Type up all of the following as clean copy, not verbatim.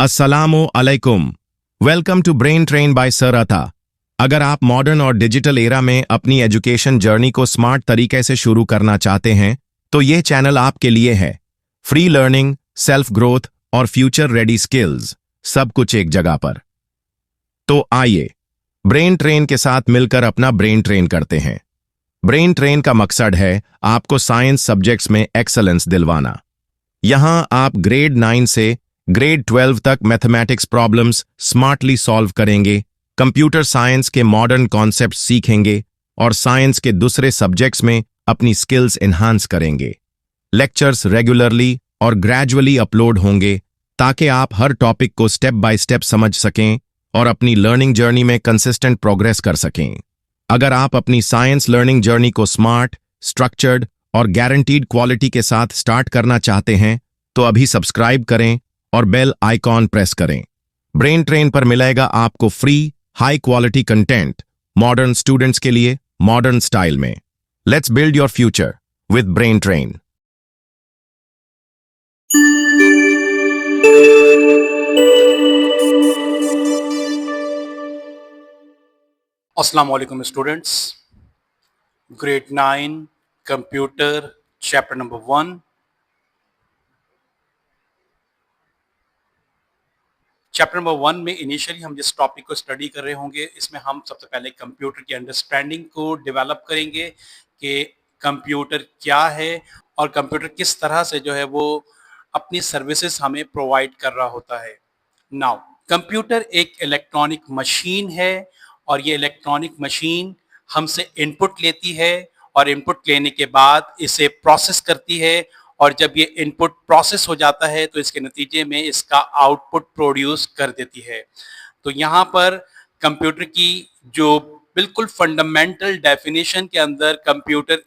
अस्सलामु अलैकुम। Welcome to brain train by sir Ata. अगर आप मॉडर्न और डिजिटल एरा में अपनी एजुकेशन जर्नी को स्मार्ट तरीके से शुरू करना चाहते हैं तो ये चैनल आपके लिए है। फ्री लर्निंग, सेल्फ ग्रोथ और फ्यूचर रेडी स्किल्स, सब कुछ एक जगह पर। तो आइए ब्रेन ट्रेन के साथ मिलकर अपना ब्रेन ट्रेन करते हैं। ब्रेन ट्रेन का मकसद है आपको साइंस सब्जेक्ट्स में एक्सलेंस दिलवाना। यहां आप ग्रेड 9 से ग्रेड 12 तक मैथमेटिक्स प्रॉब्लम्स स्मार्टली सॉल्व करेंगे, कंप्यूटर साइंस के मॉडर्न कॉन्सेप्ट सीखेंगे और साइंस के दूसरे सब्जेक्ट्स में अपनी स्किल्स एनहांस करेंगे। लेक्चर्स रेगुलरली और ग्रेजुअली अपलोड होंगे ताकि आप हर टॉपिक को स्टेप बाय स्टेप समझ सकें और अपनी लर्निंग जर्नी में कंसिस्टेंट प्रोग्रेस कर सकें। अगर आप अपनी साइंस लर्निंग जर्नी को स्मार्ट, स्ट्रक्चर्ड और गारंटीड क्वालिटी के साथ स्टार्ट करना चाहते हैं तो अभी सब्सक्राइब करें और बेल आइकॉन प्रेस करें। ब्रेन ट्रेन पर मिलेगा आपको free high quality content modern students के लिए मॉडर्न स्टाइल में। Let's build your future with brain train. अस्सलाम वालेकुम students. Grade 9 computer chapter number 1। Chapter number 1 में इनिशियली हम जिस टॉपिक को स्टडी कर रहे होंगे इसमें हम सबसे पहले कंप्यूटर की अंडरस्टैंडिंग को डेवलप करेंगे कि कंप्यूटर क्या है और कंप्यूटर किस तरह से जो है वो अपनी सर्विसेज हमें प्रोवाइड कर रहा होता है। नाउ कंप्यूटर एक इलेक्ट्रॉनिक मशीन है और ये इलेक्ट्रॉनिक मशीन हमसे इनपुट लेती है और इनपुट लेने के बाद इसे प्रोसेस करती है और जब ये इनपुट प्रोसेस हो जाता है तो इसके नतीजे में इसका आउटपुट प्रोड्यूस कर देती है। तो यहाँ पर कंप्यूटर की जो बिल्कुल फंडामेंटल डेफिनेशन के अंदर कंप्यूटर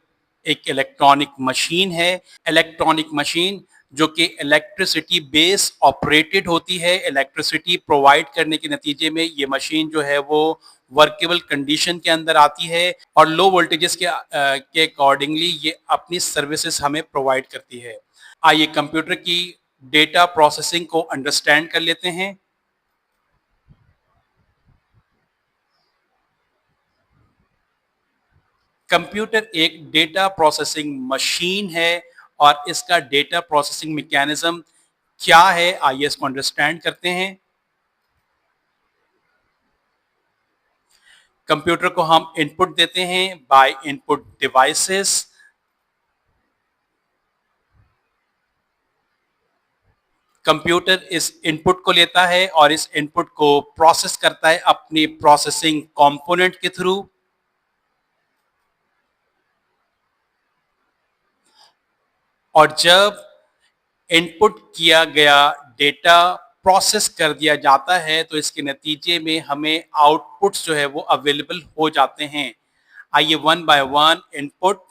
एक इलेक्ट्रॉनिक मशीन है। इलेक्ट्रॉनिक मशीन जो कि इलेक्ट्रिसिटी बेस ऑपरेटेड होती है। इलेक्ट्रिसिटी प्रोवाइड करने के नतीजे में ये मशीन जो है वो वर्केबल कंडीशन के अंदर आती है और लो वोल्टेजेस के अकॉर्डिंगली ये अपनी सर्विसेज हमें प्रोवाइड करती है। आइए कंप्यूटर की डेटा प्रोसेसिंग को अंडरस्टैंड कर लेते हैं। कंप्यूटर एक डेटा प्रोसेसिंग मशीन है और इसका डेटा प्रोसेसिंग मैकेनिज्म क्या है, आइए इसको अंडरस्टैंड करते हैं। कंप्यूटर को हम इनपुट देते हैं बाय इनपुट डिवाइसेस। कंप्यूटर इस इनपुट को लेता है और इस इनपुट को प्रोसेस करता है अपनी प्रोसेसिंग कंपोनेंट के थ्रू। और जब इनपुट किया गया डेटा प्रोसेस कर दिया जाता है तो इसके नतीजे में हमें आउटपुट्स जो है वो अवेलेबल हो जाते हैं। आइए one by one input,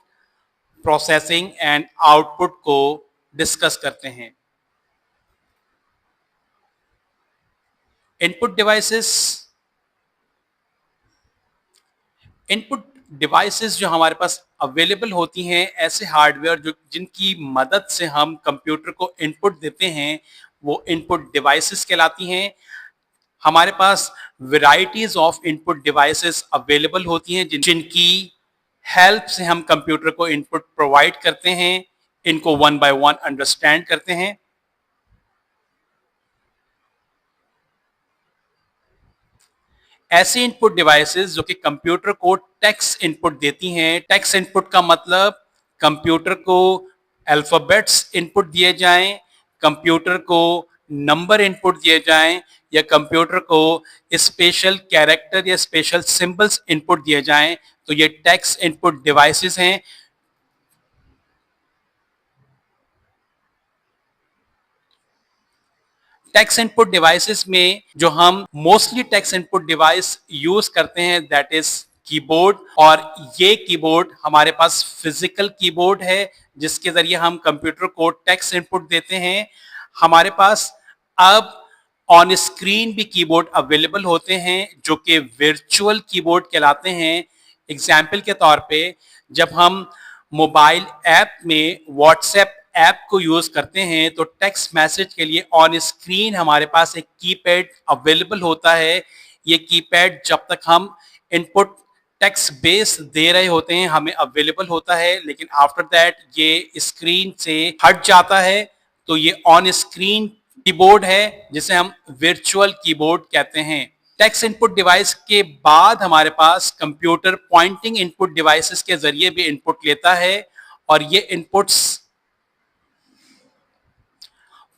processing and output को डिस्कस करते हैं। इनपुट डिवाइसेस जो हमारे पास अवेलेबल होती हैं, ऐसे हार्डवेयर जो जिनकी मदद से हम कंप्यूटर को इनपुट देते हैं वो इनपुट डिवाइसेस कहलाती हैं। हमारे पास varieties of input devices available होती हैं जिनकी हेल्प से हम कंप्यूटर को इनपुट प्रोवाइड करते हैं। इनको वन बाय वन अंडरस्टैंड करते हैं। ऐसे इनपुट डिवाइसेस जो कि कंप्यूटर को टेक्स्ट इनपुट देती हैं। टेक्स्ट इनपुट का मतलब कंप्यूटर को अल्फाबेट्स इनपुट दिए जाएं, कंप्यूटर को नंबर इनपुट दिए जाएं या कंप्यूटर को स्पेशल कैरेक्टर या स्पेशल सिंबल्स इनपुट दिए जाएं, तो ये टेक्स्ट इनपुट डिवाइसेस हैं। टेक्स्ट इनपुट डिवाइसेस में जो हम mostly text input device use करते हैं दैट इज कीबोर्ड। और ये कीबोर्ड हमारे पास फिजिकल कीबोर्ड है जिसके जरिए हम कंप्यूटर को टेक्स्ट इनपुट देते हैं। हमारे पास अब ऑन स्क्रीन भी कीबोर्ड अवेलेबल होते हैं जो कि वर्चुअल कीबोर्ड कहलाते हैं। एग्जाम्पल के तौर पे जब हम मोबाइल ऐप में व्हाट्सएप ऐप को यूज करते हैं तो टेक्स्ट मैसेज के लिए ऑन स्क्रीन हमारे पास एक कीपैड अवेलेबल होता है। ये कीपैड जब तक हम इनपुट टेक्स्ट बेस दे रहे होते हैं हमें अवेलेबल होता है, लेकिन आफ्टर दैट ये स्क्रीन से हट जाता है। तो ये ऑन स्क्रीन कीबोर्ड है जिसे हम वर्चुअल कीबोर्ड कहते हैं। टेक्स्ट इनपुट डिवाइस के बाद हमारे पास कंप्यूटर पॉइंटिंग इनपुट डिवाइसेस के जरिए भी इनपुट लेता है और ये inputs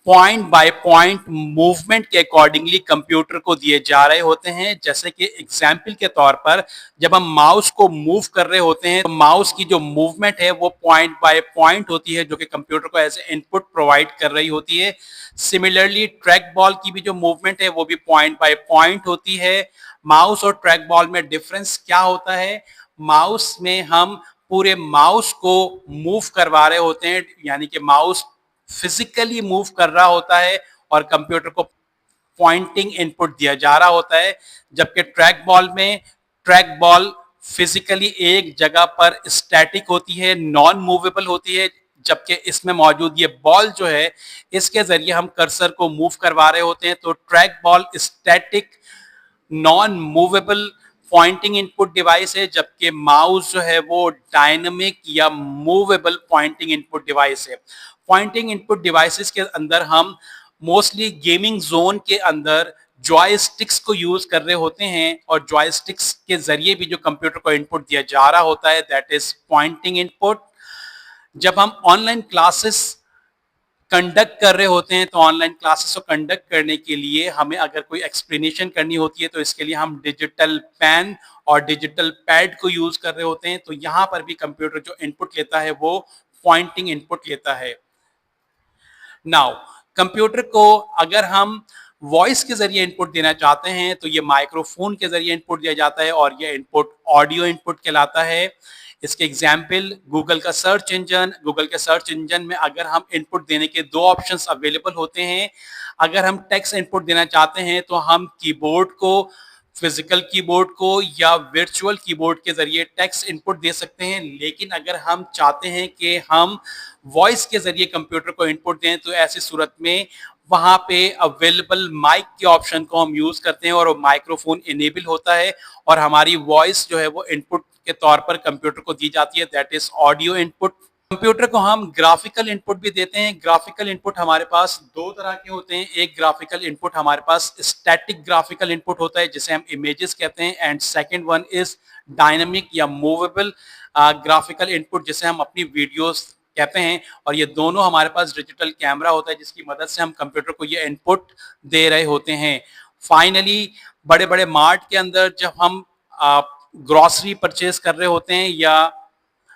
point by point movement के अकॉर्डिंगली कंप्यूटर को दिए जा रहे होते हैं। जैसे कि एग्जाम्पल के तौर पर जब हम माउस को मूव कर रहे होते हैं तो माउस की जो मूवमेंट है वो पॉइंट बाय पॉइंट होती है, जो कि कंप्यूटर को एज ए इनपुट प्रोवाइड कर रही होती है। सिमिलरली ट्रैक बॉल की भी जो मूवमेंट है वो भी पॉइंट बाय पॉइंट होती है। माउस और ट्रैक बॉल में डिफरेंस क्या होता है? माउस में हम पूरे माउस को मूव करवा रहे होते हैं, यानी कि माउस फिजिकली मूव कर रहा होता है और कंप्यूटर को पॉइंटिंग इनपुट दिया जा रहा होता है। जबकि ट्रैक बॉल में ट्रैक बॉल फिजिकली एक जगह पर स्टैटिक होती है, नॉन मूवेबल होती है। जबकि इसमें मौजूद ये बॉल जो है इसके जरिए हम कर्सर को मूव करवा रहे होते हैं। तो track ball static non movable pointing input device है, जबकि माउस जो है वो डायनामिक या मूवेबल पॉइंटिंग इनपुट डिवाइस है। पॉइंटिंग इनपुट डिवाइसेस के अंदर हम मोस्टली गेमिंग जोन के अंदर जॉयस्टिक्स को यूज कर रहे होते हैं और जॉयस्टिक्स के जरिए भी जो कंप्यूटर को इनपुट दिया जा रहा होता है दैट इज पॉइंटिंग इनपुट। जब हम ऑनलाइन क्लासेस कंडक्ट कर रहे होते हैं तो ऑनलाइन क्लासेस को कंडक्ट करने के लिए हमें अगर कोई एक्सप्लेनेशन करनी होती है तो इसके लिए हम डिजिटल पेन और डिजिटल पैड को यूज कर रहे होते हैं। तो यहां पर भी कंप्यूटर जो इनपुट लेता है वो पॉइंटिंग इनपुट लेता है। नाउ कंप्यूटर को अगर हम वॉइस के जरिए इनपुट देना चाहते हैं तो ये माइक्रोफोन के जरिए इनपुट दिया जाता है और ये इनपुट ऑडियो इनपुट कहलाता है। इसके एग्जाम्पल गूगल का सर्च इंजन, गूगल के सर्च इंजन में अगर हम इनपुट देने के दो ऑप्शंस अवेलेबल होते हैं। अगर हम टेक्स्ट इनपुट देना चाहते हैं तो हम कीबोर्ड को, फिजिकल कीबोर्ड को या वर्चुअल कीबोर्ड के जरिए टेक्स्ट इनपुट दे सकते हैं। लेकिन अगर हम चाहते हैं कि हम वॉइस के जरिए कंप्यूटर को इनपुट दें तो ऐसी सूरत में वहां पे अवेलेबल माइक के ऑप्शन को हम यूज करते हैं और वो माइक्रोफोन इनेबल होता है और हमारी वॉइस जो है वो इनपुट के तौर पर कंप्यूटर को दी जाती है, that is audio input. Computer को हम ग्राफिकल इनपुट भी देते हैं। ग्राफिकल इनपुट हमारे पास दो तरह के होते हैं। एक ग्राफिकल इनपुट हमारे पास स्टैटिक ग्राफिकल इनपुट होता है जिसे हम इमेजेस कहते हैं, and second one is dynamic या मूवेबल ग्राफिकल इनपुट जिसे हम अपनी वीडियोस कहते हैं। और ये दोनों हमारे पास डिजिटल कैमरा होता है जिसकी मदद से हम कंप्यूटर को ये इनपुट दे रहे होते हैं। फाइनली बड़े बड़े मार्ट के अंदर जब हम ग्रॉसरी परचेज कर रहे होते हैं या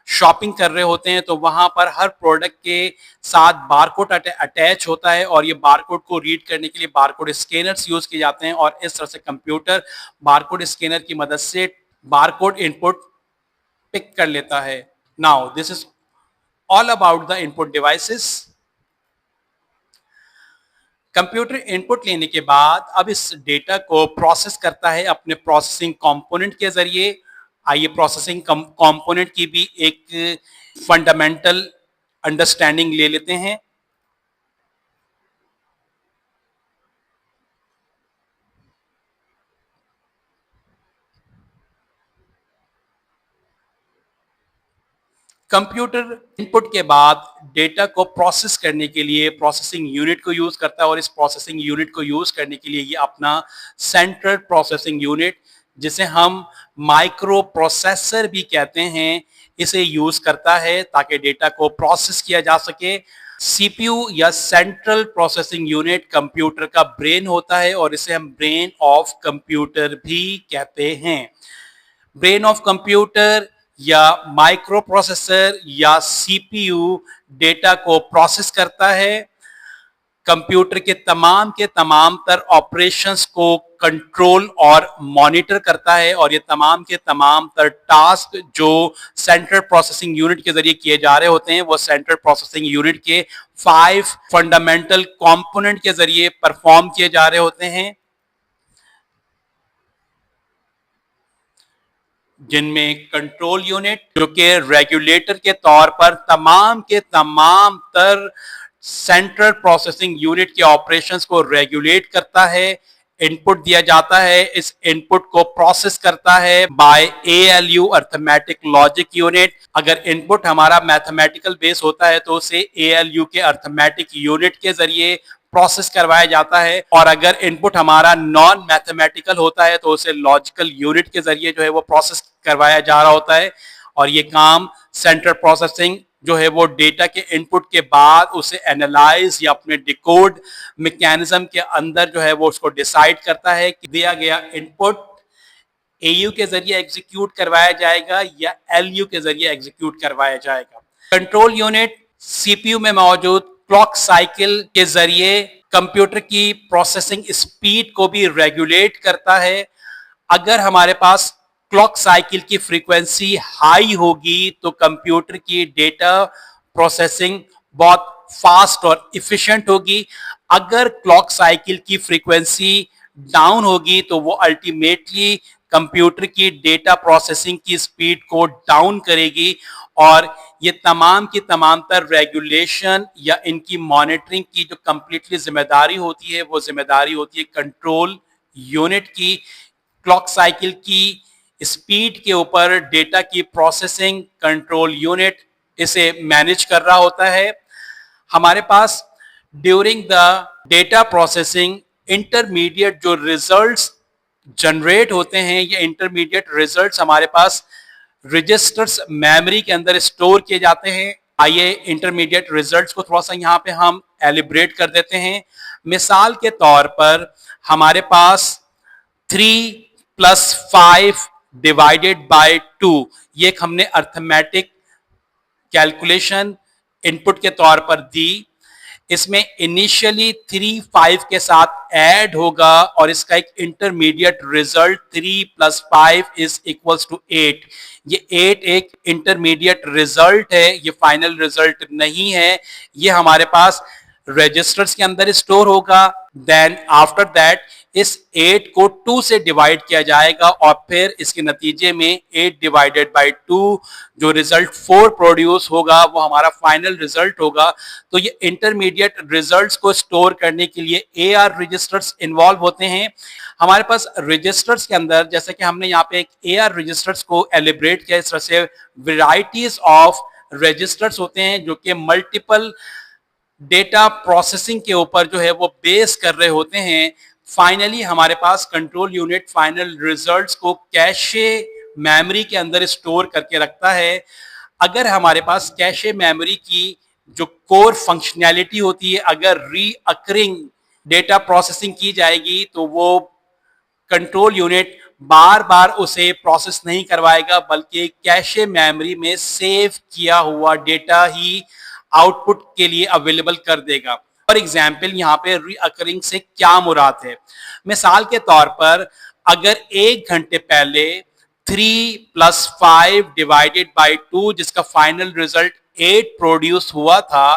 शॉपिंग कर रहे होते हैं तो वहां पर हर प्रोडक्ट के साथ बारकोड अटैच होता है और ये बारकोड को रीड करने के लिए बारकोड स्कैनर्स यूज किए जाते हैं और इस तरह से कंप्यूटर बारकोड स्कैनर की मदद से बारकोड इनपुट पिक कर लेता है। Now this is all about the input devices. Computer input लेने के बाद अब इस डेटा को प्रोसेस करता है अपने प्रोसेसिंग कंपोनेंट के जरिए। आइए प्रोसेसिंग कंपोनेंट की भी एक फंडामेंटल अंडरस्टैंडिंग ले लेते हैं। कंप्यूटर इनपुट के बाद डेटा को प्रोसेस करने के लिए प्रोसेसिंग यूनिट को यूज करता है और इस प्रोसेसिंग यूनिट को यूज करने के लिए ये अपना सेंट्रल प्रोसेसिंग यूनिट, जिसे हम माइक्रो प्रोसेसर भी कहते हैं, इसे यूज करता है ताकि डेटा को प्रोसेस किया जा सके। सीपीयू या सेंट्रल प्रोसेसिंग यूनिट कंप्यूटर का ब्रेन होता है और इसे हम ब्रेन ऑफ कंप्यूटर भी कहते हैं। ब्रेन ऑफ कंप्यूटर या माइक्रो प्रोसेसर या सीपीयू डेटा को प्रोसेस करता है, कंप्यूटर के तमाम तर ऑपरेशंस को कंट्रोल और मॉनिटर करता है और ये तमाम के तमाम तर टास्क जो सेंट्रल प्रोसेसिंग यूनिट के जरिए किए जा रहे होते हैं वो सेंट्रल प्रोसेसिंग यूनिट के 5 फंडामेंटल कंपोनेंट के जरिए परफॉर्म किए जा रहे होते हैं। जिनमें कंट्रोल यूनिट जो कि रेगुलेटर के तौर पर तमाम के तमाम तर सेंट्रल प्रोसेसिंग यूनिट के ऑपरेशंस को रेगुलेट करता है, इनपुट दिया जाता है, इस इनपुट को प्रोसेस करता है by ALU arithmetic logic unit. अगर इनपुट हमारा मैथमेटिकल बेस होता है तो उसे एएलयू के अर्थमेटिक यूनिट के जरिए प्रोसेस करवाया जाता है, और अगर इनपुट हमारा नॉन मैथमेटिकल होता है तो उसे लॉजिकल यूनिट के जरिए जो है वो प्रोसेस करवाया जा रहा होता है। और ये काम सेंट्रल प्रोसेसिंग जो है वो डेटा के इनपुट के बाद उसे एनालाइज या अपने डिकोड मैकेनिज्म के अंदर जो है वो उसको डिसाइड करता है कि दिया गया इनपुट एयू के जरिए एग्जीक्यूट करवाया जाएगा या एलयू के जरिए एग्जीक्यूट करवाया जाएगा। कंट्रोल यूनिट सीपीयू में मौजूद क्लॉक साइकिल के जरिए कंप्यूटर की प्रोसेसिंग स्पीड को भी रेगुलेट करता है। अगर हमारे पास क्लॉक साइकिल की फ्रीक्वेंसी हाई होगी तो कंप्यूटर की डेटा प्रोसेसिंग बहुत फास्ट और इफिशिएंट होगी। अगर क्लॉक साइकिल की फ्रीक्वेंसी डाउन होगी तो वो अल्टीमेटली कंप्यूटर की डेटा प्रोसेसिंग की स्पीड को डाउन करेगी, और ये तमाम की तमाम तर रेगुलेशन या इनकी मॉनिटरिंग की जो कंप्लीटली जिम्मेदारी होती है वो जिम्मेदारी होती है कंट्रोल यूनिट की। क्लॉक साइकिल की स्पीड के ऊपर डेटा की प्रोसेसिंग कंट्रोल यूनिट इसे मैनेज कर रहा होता है। हमारे पास during the data processing intermediate जो रिजल्ट्स जनरेट होते हैं, ये इंटरमीडिएट रिजल्ट्स हमारे पास रजिस्टर्स मेमोरी के अंदर स्टोर किए जाते हैं। आइए इंटरमीडिएट रिजल्ट्स को थोड़ा सा यहाँ पे हम एलिब्रेट कर देते हैं। मिसाल के तौर पर हमारे पास 3+5 डिवाइडेड बाय 2, ये हमने अर्थमेटिक कैलकुलेशन इनपुट के तौर पर दी। इसमें इनिशियली 3 5 के साथ ऐड होगा और इसका एक intermediate result 3+5 is equals to 8। ये 8 एक इंटरमीडिएट रिजल्ट है, ये फाइनल रिजल्ट नहीं है। ये हमारे पास रजिस्टर्स के अंदर स्टोर होगा। देन आफ्टर दैट इस 8 को 2 से डिवाइड किया जाएगा और फिर इसके नतीजे में 8 डिवाइडेड बाय 2 जो रिजल्ट 4 प्रोड्यूस होगा वो हमारा फाइनल रिजल्ट होगा। तो ये इंटरमीडिएट रिजल्ट्स को स्टोर करने के लिए एआर रजिस्टर्स इन्वॉल्व होते हैं। हमारे पास रजिस्टर्स के अंदर जैसे कि हमने यहाँ पे एक एआर रजिस्टर्स को एलिब्रेट किया, इस तरह से वेराइटीज ऑफ रजिस्टर्स होते हैं जो कि मल्टीपल डेटा प्रोसेसिंग के ऊपर जो है वो बेस कर रहे होते हैं। फाइनली हमारे पास कंट्रोल यूनिट फाइनल रिजल्ट्स को कैशे मेमोरी के अंदर स्टोर करके रखता है। अगर हमारे पास कैशे मेमोरी की जो कोर फंक्शनैलिटी होती है अगर रीअकरिंग डेटा प्रोसेसिंग की जाएगी तो वो कंट्रोल यूनिट बार बार उसे प्रोसेस नहीं करवाएगा, बल्कि कैशे मेमोरी में सेव किया हुआ डेटा ही आउटपुट के लिए अवेलेबल कर देगा। फॉर एग्जाम्पल यहाँ पे रीअकरिंग से क्या मुराद है? मिसाल के तौर पर अगर 1 घंटे पहले 3+5 डिवाइडेड बाय 2 जिसका फाइनल रिजल्ट 8 प्रोड्यूस हुआ था,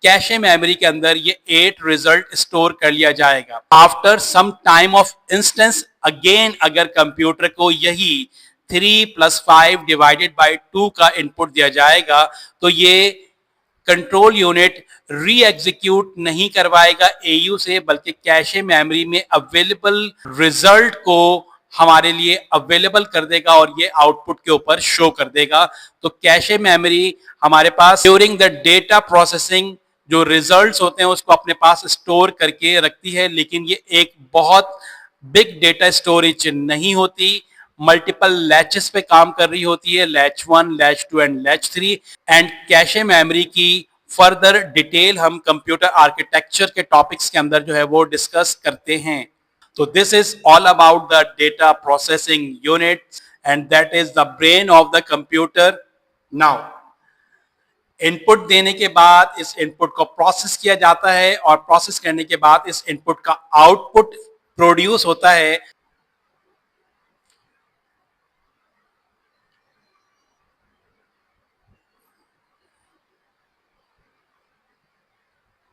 कैशे मेमोरी के अंदर ये 8 रिजल्ट स्टोर कर लिया जाएगा। After some time of instance again अगर कंप्यूटर को यही 3+5 डिवाइडेड बाय 2 का इनपुट दिया जाएगा तो ये कंट्रोल यूनिट री एग्जीक्यूट नहीं करवाएगा एयू से, बल्कि कैशे मेमोरी में अवेलेबल रिजल्ट को हमारे लिए अवेलेबल कर देगा और ये आउटपुट के ऊपर शो कर देगा। तो कैशे मेमोरी हमारे पास ड्यूरिंग द डेटा प्रोसेसिंग जो रिजल्ट्स होते हैं उसको अपने पास स्टोर करके रखती है, लेकिन ये एक बहुत बिग डेटा स्टोरेज नहीं होती, मल्टीपल लैचेस पे काम कर रही होती है, latch 1, latch 2 and latch 3। And cache memory की फर्दर डिटेल हम कंप्यूटर आर्किटेक्चर के टॉपिक्स के अंदर जो है वो डिस्कस करते हैं। तो this is all about the data processing unit and that is the brain of the computer. Now input देने के बाद इस इनपुट को प्रोसेस किया जाता है और प्रोसेस करने के बाद इस इनपुट का आउटपुट प्रोड्यूस होता है।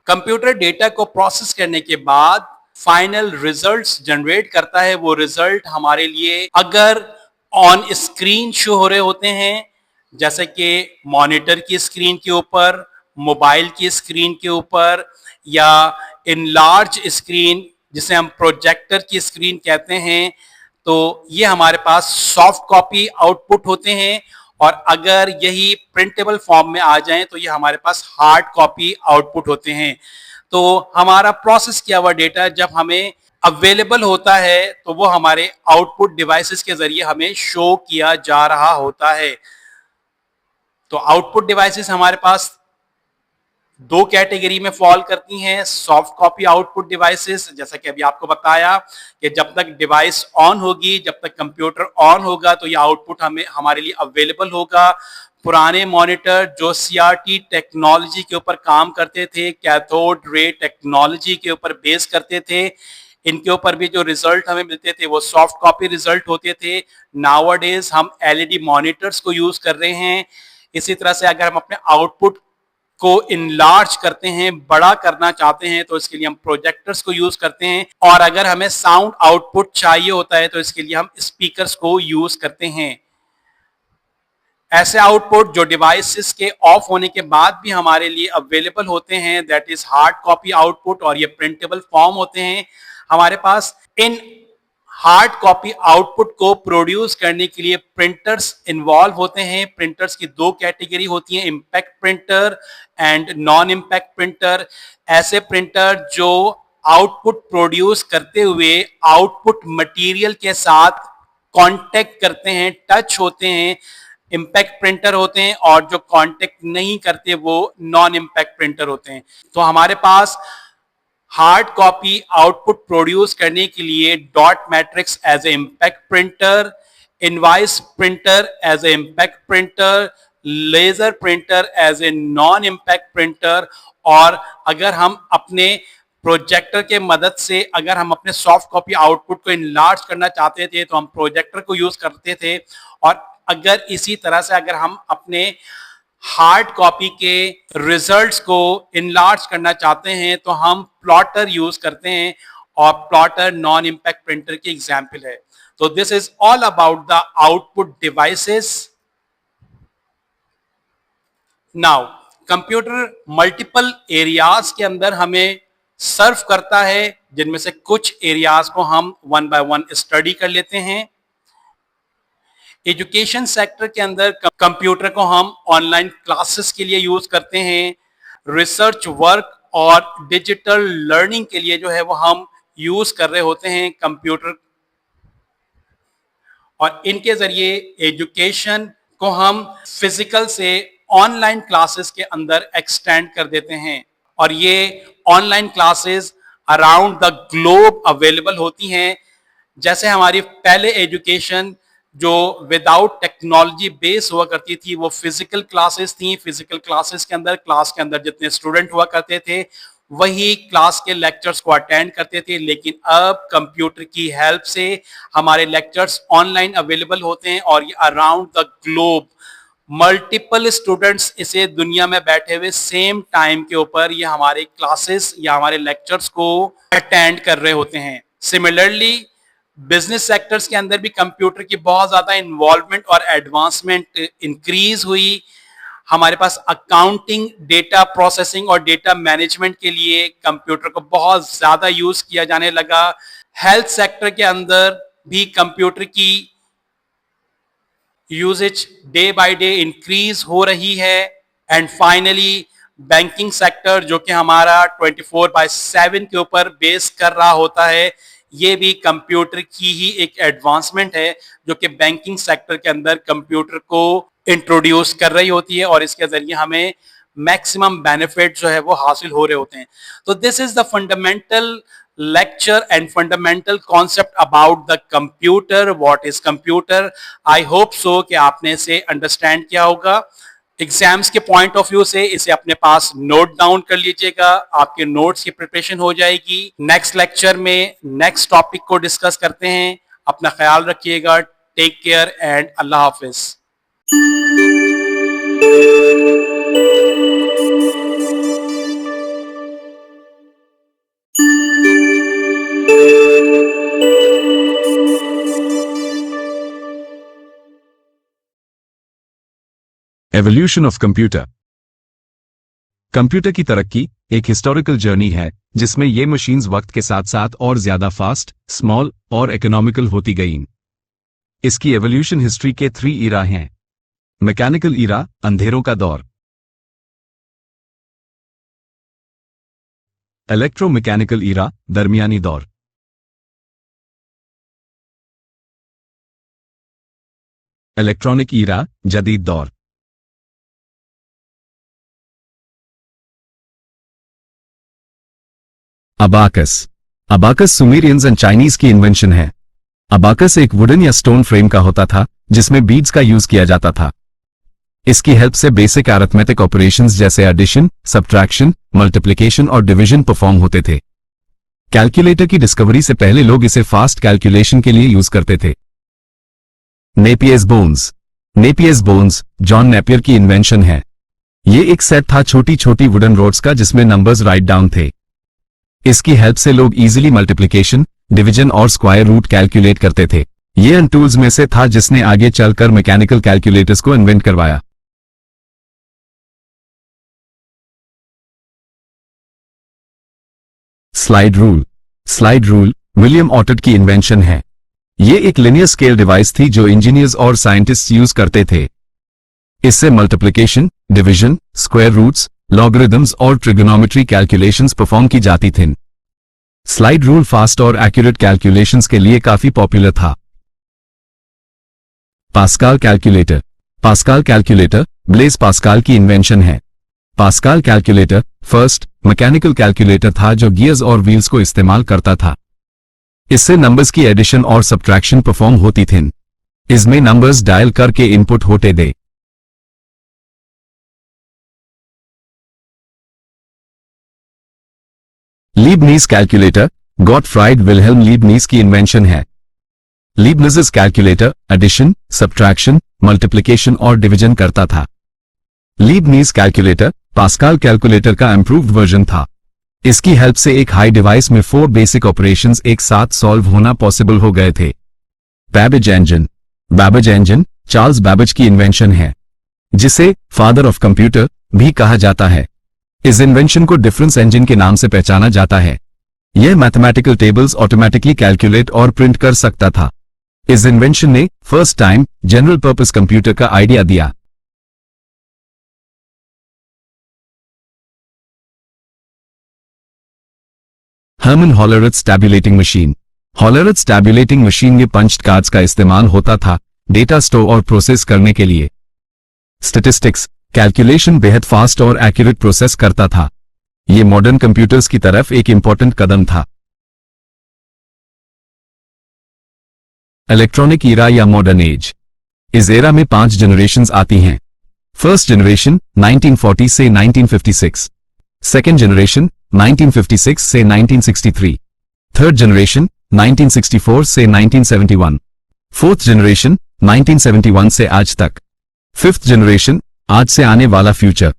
कंप्यूटर डेटा को प्रोसेस करने के बाद फाइनल रिजल्ट्स जनरेट करता है। वो रिजल्ट हमारे लिए अगर ऑन स्क्रीन शो हो रहे होते हैं, जैसे कि मॉनिटर की स्क्रीन के ऊपर, मोबाइल की स्क्रीन के ऊपर, या इन लार्ज स्क्रीन जिसे हम प्रोजेक्टर की स्क्रीन कहते हैं। तो ये हमारे पास सॉफ्ट कॉपी आउटपुट होते हैं, और अगर यही प्रिंटेबल फॉर्म में आ जाएं तो ये हमारे पास हार्ड कॉपी आउटपुट होते हैं। तो हमारा प्रोसेस किया हुआ डेटा जब हमें अवेलेबल होता है तो वो हमारे आउटपुट डिवाइसेस के जरिए हमें शो किया जा रहा होता है। तो आउटपुट डिवाइसेस हमारे पास दो कैटेगरी में फॉल करती हैं। सॉफ्ट कॉपी आउटपुट डिवाइसेस, जैसा कि अभी आपको बताया कि जब तक डिवाइस ऑन होगी, जब तक कंप्यूटर ऑन होगा तो ये आउटपुट हमें हमारे लिए अवेलेबल होगा। पुराने मॉनिटर जो सीआरटी टेक्नोलॉजी के ऊपर काम करते थे, कैथोड रे टेक्नोलॉजी के ऊपर बेस करते थे, इनके ऊपर भी जो रिजल्ट हमें मिलते थे वो सॉफ्ट कॉपी रिजल्ट होते थे। नाउअडेज हम एलईडी मॉनिटर्स को यूज कर रहे हैं। इसी तरह से अगर हम अपने आउटपुट को इनलार्ज करते हैं, बड़ा करना चाहते हैं, तो इसके लिए हम प्रोजेक्टर्स को यूज करते हैं, और अगर हमें साउंड आउटपुट चाहिए होता है तो इसके लिए हम स्पीकर्स को यूज करते हैं। ऐसे आउटपुट जो डिवाइसेस के ऑफ होने के बाद भी हमारे लिए अवेलेबल होते हैं, that is hard copy output, और ये प्रिंटेबल फॉर्म होते हैं हमारे पास। इन हार्ड कॉपी आउटपुट को प्रोड्यूस करने के लिए प्रिंटर्स इन्वॉल्व होते हैं। प्रिंटर्स की दो कैटेगरी होती हैं, impact printer and non impact printer. ऐसे प्रिंटर जो आउटपुट प्रोड्यूस करते हुए आउटपुट मटेरियल के साथ कांटेक्ट करते हैं, टच होते हैं, इंपैक्ट प्रिंटर होते हैं, और जो कांटेक्ट नहीं करते वो नॉन इंपैक्ट प्रिंटर होते हैं। तो हमारे पास हार्ड कॉपी आउटपुट प्रोड्यूस करने के लिए dot matrix as a impact printer, invoice printer as a impact printer, laser printer as a non impact printer, और अगर हम अपने प्रोजेक्टर के मदद से अगर हम अपने सॉफ्ट कॉपी आउटपुट को इनलार्ज करना चाहते थे तो हम प्रोजेक्टर को यूज करते थे, और अगर इसी तरह से अगर हम अपने हार्ड कॉपी के रिजल्ट्स को इनलार्ज करना चाहते हैं तो हम प्लॉटर यूज करते हैं, और प्लॉटर नॉन इंपैक्ट प्रिंटर की एग्जांपल है। तो this is all about the output devices. Now computer multiple areas के अंदर हमें सर्व करता है, जिनमें से कुछ एरियाज को हम वन बाय वन स्टडी कर लेते हैं। एजुकेशन सेक्टर के अंदर कंप्यूटर को हम ऑनलाइन क्लासेस के लिए यूज करते हैं। रिसर्च वर्क और डिजिटल लर्निंग के लिए जो है वो हम यूज कर रहे होते हैं कंप्यूटर, और इनके जरिए एजुकेशन को हम फिजिकल से ऑनलाइन क्लासेस के अंदर एक्सटेंड कर देते हैं, और ये online classes around the globe available होती हैं। जैसे हमारी पहले एजुकेशन जो विदाउट टेक्नोलॉजी बेस हुआ करती थी वो फिजिकल क्लासेस थी। फिजिकल क्लासेस के अंदर क्लास के अंदर जितने स्टूडेंट हुआ करते थे वही क्लास के लेक्चर्स को अटेंड करते थे, लेकिन अब कंप्यूटर की हेल्प से हमारे लेक्चर्स ऑनलाइन अवेलेबल होते हैं, और ये around the globe multiple students इसे दुनिया में बैठे हुए सेम टाइम के ऊपर ये हमारे क्लासेस या हमारे लेक्चर्स को अटेंड कर रहे होते हैं। सिमिलरली बिजनेस सेक्टर्स के अंदर भी कंप्यूटर की बहुत ज्यादा इन्वॉल्वमेंट और एडवांसमेंट इंक्रीज हुई। हमारे पास अकाउंटिंग, डेटा प्रोसेसिंग और डेटा मैनेजमेंट के लिए कंप्यूटर को बहुत ज्यादा यूज किया जाने लगा। हेल्थ सेक्टर के अंदर भी कंप्यूटर की usage day by day increase हो रही है। एंड फाइनली बैंकिंग सेक्टर जो कि हमारा 24/7 के ऊपर बेस कर रहा होता है, ये भी कंप्यूटर की ही एक एडवांसमेंट है जो कि बैंकिंग सेक्टर के अंदर कंप्यूटर को इंट्रोड्यूस कर रही होती है, और इसके जरिए हमें मैक्सिमम बेनिफिट जो है वो हासिल हो रहे होते हैं। तो this is the fundamental lecture and fundamental concept about the computer, what is computer. I hope so कि आपने इसे अंडरस्टैंड किया होगा। एग्जाम्स के पॉइंट ऑफ व्यू से इसे अपने पास नोट डाउन कर लीजिएगा, आपके नोट्स की प्रिपरेशन हो जाएगी। नेक्स्ट लेक्चर में नेक्स्ट टॉपिक को डिस्कस करते हैं। अपना ख्याल रखिएगा। टेक केयर एंड अल्लाह हाफिज। Evolution of computer. कंप्यूटर की तरक्की एक हिस्टोरिकल जर्नी है जिसमें ये मशीन्स वक्त के साथ साथ और ज्यादा फास्ट, स्मॉल और इकोनॉमिकल होती गईं। इसकी एवोल्यूशन हिस्ट्री के 3 ईरा हैं। मैकेनिकल ईरा, अंधेरों का दौर। इलेक्ट्रोमैकेनिकल ईरा, दरमियानी दौर। इलेक्ट्रॉनिक ईरा, जदीद दौर। Abacus. Abacus Sumerians and Chinese की इन्वेंशन है। अबाकस एक वुडन या स्टोन फ्रेम का होता था जिसमें बीड्स का यूज किया जाता था। इसकी हेल्प से बेसिक अरिथमेटिक ऑपरेशंस जैसे एडिशन, सब्ट्रैक्शन, मल्टीप्लिकेशन और डिवीजन परफॉर्म होते थे। कैलकुलेटर की डिस्कवरी से पहले लोग इसे फास्ट कैलकुलेशन के लिए यूज करते थे। Napier's bones. Napier's bones John Napier की इन्वेंशन है। ये एक सेट था छोटी छोटी वुडन रोड्स का जिसमें नंबर्स राइट डाउन थे। इसकी हेल्प से लोग इजीली मल्टीप्लिकेशन, डिवीजन और स्क्वायर रूट कैलकुलेट करते थे। ये उन टूल्स में से था जिसने आगे चलकर मैकेनिकल कैलकुलेटर्स को इन्वेंट करवाया। Slide rule. Slide rule William ऑटट की इन्वेंशन है। ये एक लिनियर स्केल डिवाइस थी जो इंजीनियर्स और साइंटिस्ट्स यूज करते थे। इससे multiplication, division, square roots, logarithms और ट्रिगोनोमेट्री कैलकुलेशंस परफॉर्म की जाती थीं। स्लाइड रूल फास्ट और एक्यूरेट कैलकुलेशंस के लिए काफी पॉपुलर था। Pascal calculator. Pascal calculator Blaise Pascal की इन्वेंशन है। Pascal calculator first mechanical calculator था जो गियर्स और व्हील्स को इस्तेमाल करता था। इससे नंबर्स की एडिशन और सब्ट्रैक्शन परफॉर्म होती थीं। इसमें नंबर्स डायल करके इनपुट होते थे। लीबनीज कैलकुलेटर गॉटफ्राइड विल्हेल्म लीबनीज की इन्वेंशन है। लीबनीज़ कैलकुलेटर एडिशन, सब्ट्रैक्शन, मल्टीप्लिकेशन और डिवीजन करता था। लीबनीज कैलकुलेटर पास्कल कैलकुलेटर का इंप्रूव्ड वर्जन था। इसकी हेल्प से एक हाई डिवाइस में 4 बेसिक ऑपरेशंस एक साथ सॉल्व होना पॉसिबल हो गए थे। Babbage engine. Babbage engine Charles Babbage की इन्वेंशन है, जिसे फादर ऑफ कंप्यूटर भी कहा जाता है। इस इन्वेंशन को डिफरेंस इंजन के नाम से पहचाना जाता है। यह मैथमेटिकल टेबल्स ऑटोमेटिकली कैलकुलेट और प्रिंट कर सकता था। इस इन्वेंशन ने first time general purpose computer का आइडिया दिया। Herman Hollerith tabulating machine. Hollerith tabulating machine में पंच्ड कार्ड्स का इस्तेमाल होता था डेटा स्टोर और प्रोसेस करने के लिए। स्टैटिस्टिक्स कैलकुलेशन बेहद फास्ट और एक्यूरेट प्रोसेस करता था। यह मॉडर्न कंप्यूटर्स की तरफ एक इंपॉर्टेंट कदम था। इलेक्ट्रॉनिक ईरा या मॉडर्न एज। इस एरा में 5 जनरेशंस आती हैं। फर्स्ट जनरेशन 1940 से 1956, सेकेंड जनरेशन 1956 से 1963, थर्ड जनरेशन 1964 से 1971, फोर्थ जनरेशन 1971 से आज तक, फिफ्थ जनरेशन आज से आने वाला फ्यूचर।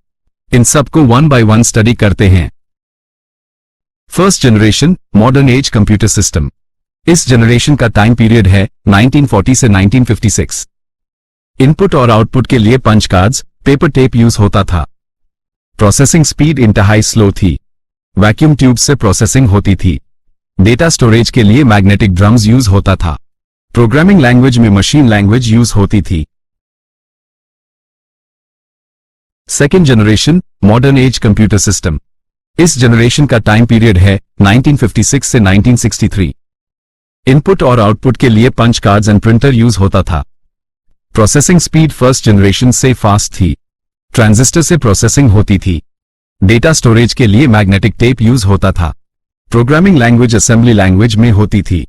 इन सबको 1 बाय 1 स्टडी करते हैं। First generation modern age computer system. इस जनरेशन का टाइम पीरियड है 1940 से 1956। इनपुट और आउटपुट के लिए punch cards, paper tape use होता था। प्रोसेसिंग स्पीड इंतहाई स्लो थी। वैक्यूम ट्यूब से प्रोसेसिंग होती थी। डेटा स्टोरेज के लिए मैग्नेटिक ड्रम्स यूज होता था। प्रोग्रामिंग लैंग्वेज में मशीन लैंग्वेज यूज होती थी। Second generation modern age computer system. इस जनरेशन का टाइम पीरियड है 1956 से 1963। इनपुट और आउटपुट के लिए punch cards and printer use होता था। प्रोसेसिंग स्पीड फर्स्ट जनरेशन से फास्ट थी। ट्रांजिस्टर से प्रोसेसिंग होती थी। डेटा स्टोरेज के लिए मैग्नेटिक टेप यूज होता था। प्रोग्रामिंग लैंग्वेज असेंबली लैंग्वेज में होती थी।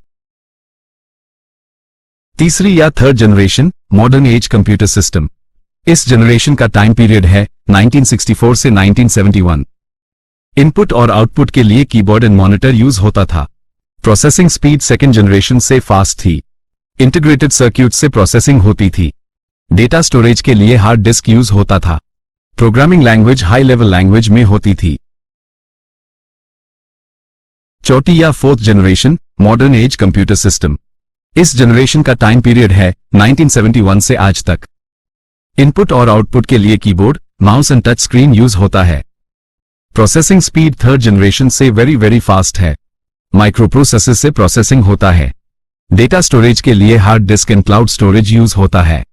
तीसरी या third generation modern age computer system. इस जनरेशन का टाइम पीरियड है 1964 से 1971। इनपुट और आउटपुट के लिए कीबोर्ड एंड मॉनिटर यूज होता था। प्रोसेसिंग स्पीड सेकेंड जनरेशन से फास्ट थी। इंटीग्रेटेड सर्क्यूट से प्रोसेसिंग होती थी। डेटा स्टोरेज के लिए हार्ड डिस्क यूज होता था। Programming language high level language में होती थी। चौथी या fourth generation modern age computer system. इस जनरेशन का टाइम पीरियड है 1971 से आज तक। इनपुट और आउटपुट के लिए keyboard, mouse and touch screen use होता है। प्रोसेसिंग स्पीड थर्ड जनरेशन से वेरी वेरी फास्ट है। माइक्रो प्रोसेसर से प्रोसेसिंग होता है। डेटा स्टोरेज के लिए hard disk and cloud storage use होता है।